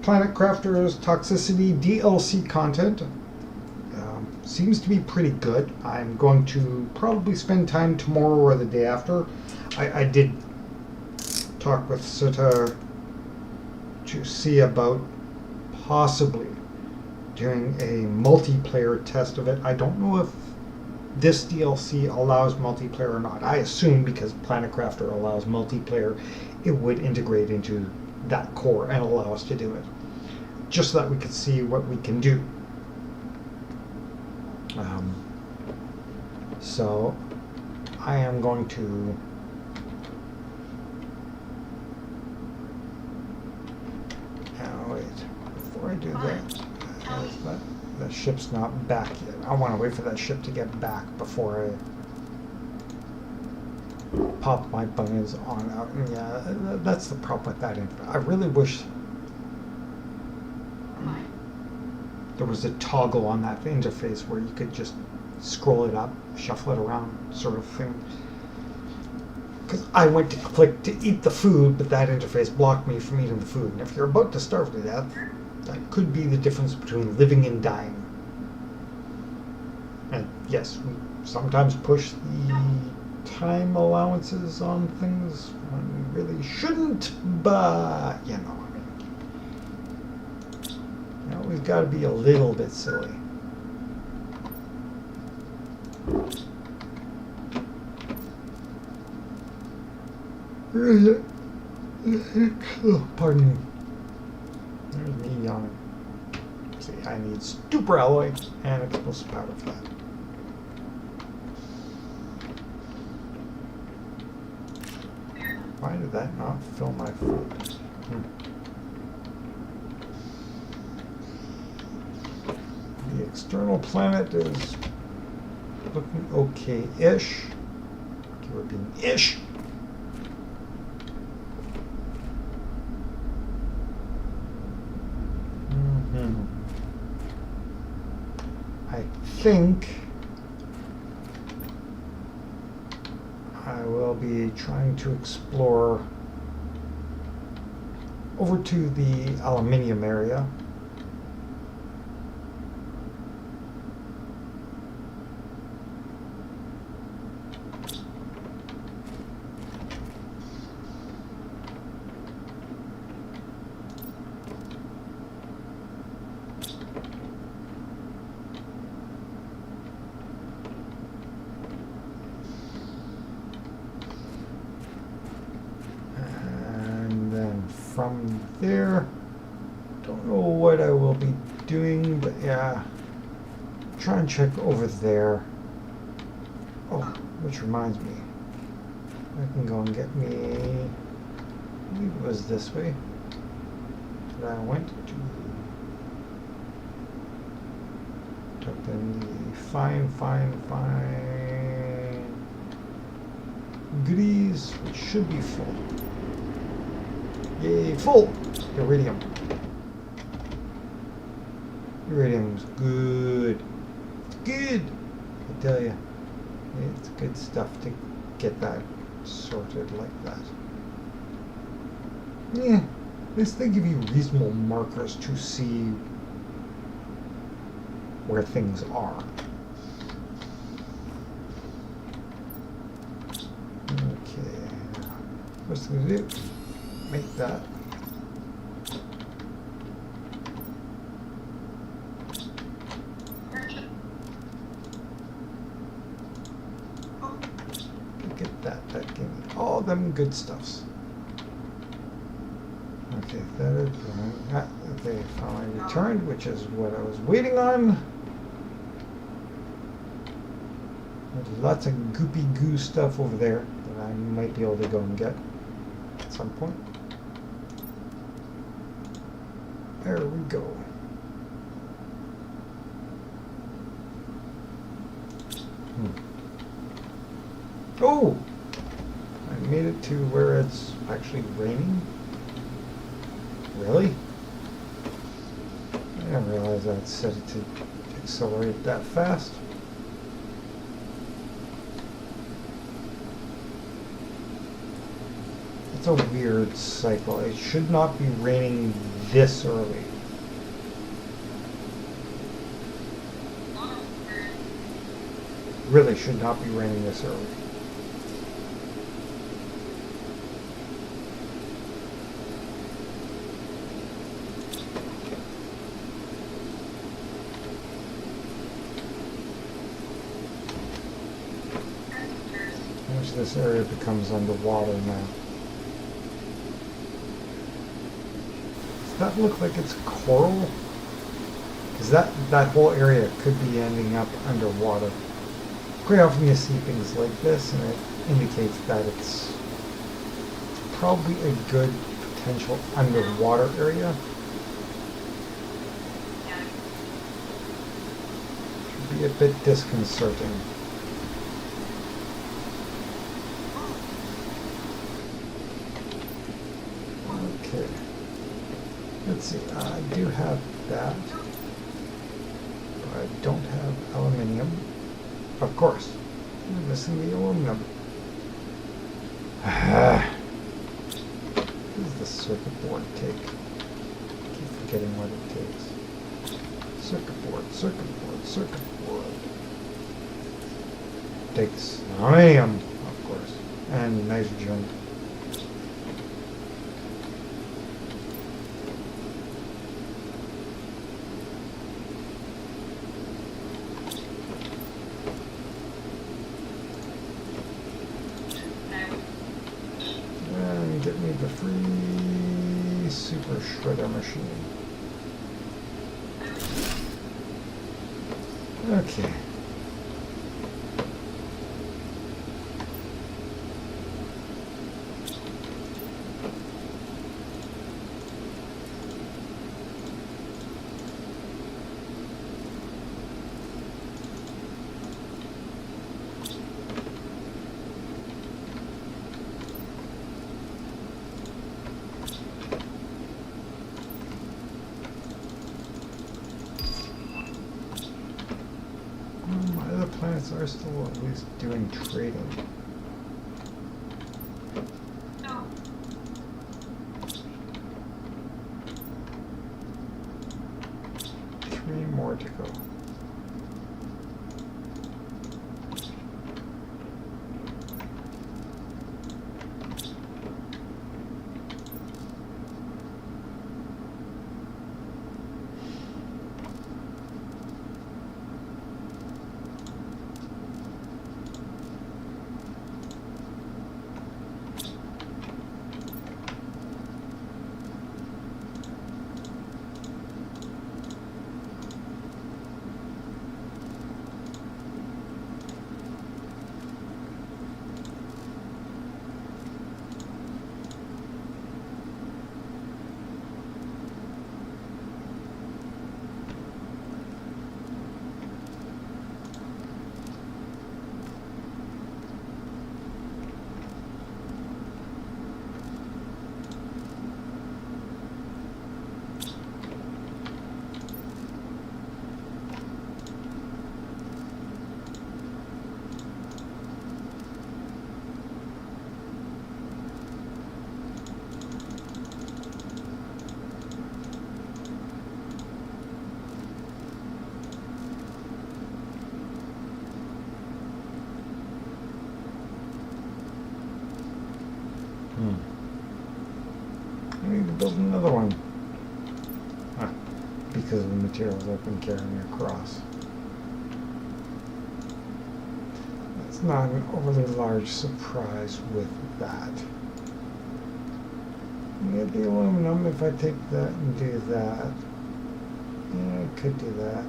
Planet Crafter's Toxicity DLC content seems to be pretty good. I'm going to probably spend time tomorrow or the day after. I did talk with Sita to see about possibly doing a multiplayer test of it. I don't know if this DLC allows multiplayer or not. I assume because Planet Crafter allows multiplayer, it would integrate into that core and allow us to do it, just so that we could see what we can do. So I am going to wait, before I do that, that ship's not back yet. I want to wait for that ship to get back before I pop my bunions on out. And yeah, that's the problem with that. I really wish there was a toggle on that interface where you could just scroll it up, shuffle it around, sort of thing. Because I went to click to eat the food, but that interface blocked me from eating the food. And if you're about to starve to death, that could be the difference between living and dying. And yes, we sometimes push the time allowances on things when we really shouldn't, but you know, we've got to be a little bit silly. Oh, pardon me. There's me yawning. See, I need super alloy and explosive powder for that. Why did that not fill my food? The external planet is looking okay-ish. We're being ish. I think I will be trying to explore over to the aluminium area. From there, don't know what I will be doing, but yeah, try and check over there. Oh, which reminds me, I can go and get me, I believe it was this way that I went to. Tucked in the fine goodies, which should be full. Yay, full! Iridium. Iridium's good. It's good! I tell you. It's good stuff to get that sorted like that. Yeah, at least they give you reasonable markers to see where things are. Okay. What's it gonna do? Make that. Look at that. That gave me all them good stuffs. Okay, that is going. They finally returned, which is what I was waiting on. There's lots of goopy goo stuff over there that I might be able to go and get at some point. There we go. Oh! I made it to where it's actually raining. Really? I didn't realize I'd set it to accelerate that fast. It's a weird cycle. It should not be raining this early. Really should not be raining this early. Much this area becomes underwater now. Does that look like it's coral? Because that whole area could be ending up underwater. Quite often you see things like this and it indicates that it's probably a good potential underwater area. Should be a bit disconcerting. Okay. Let's see, I do have that, but I don't have aluminium. Of course, I'm missing the aluminum. What does the circuit board take? I keep forgetting what it takes. Circuit board. Takes aluminium, of course, and nitrogen. free super shredder machine. Okay. My other planets are still at least doing trading. No. 3 more to go. I need to build another one. Because of the materials I've been carrying across. That's not an overly large surprise with that. Get the aluminum if I take that and do that. Yeah, I could do that.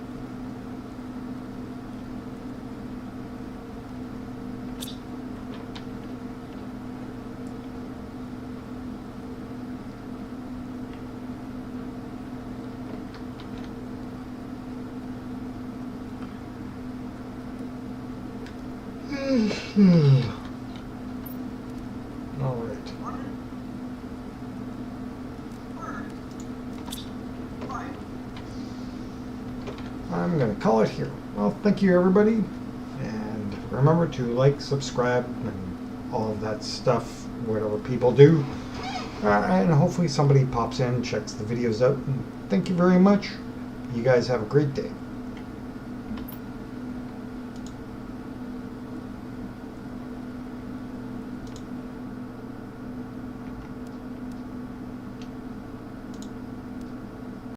All right. I'm going to call it here. Well, thank you, everybody. And remember to like, subscribe, and all of that stuff, whatever people do. And hopefully somebody pops in, checks the videos out. And thank you very much. You guys have a great day.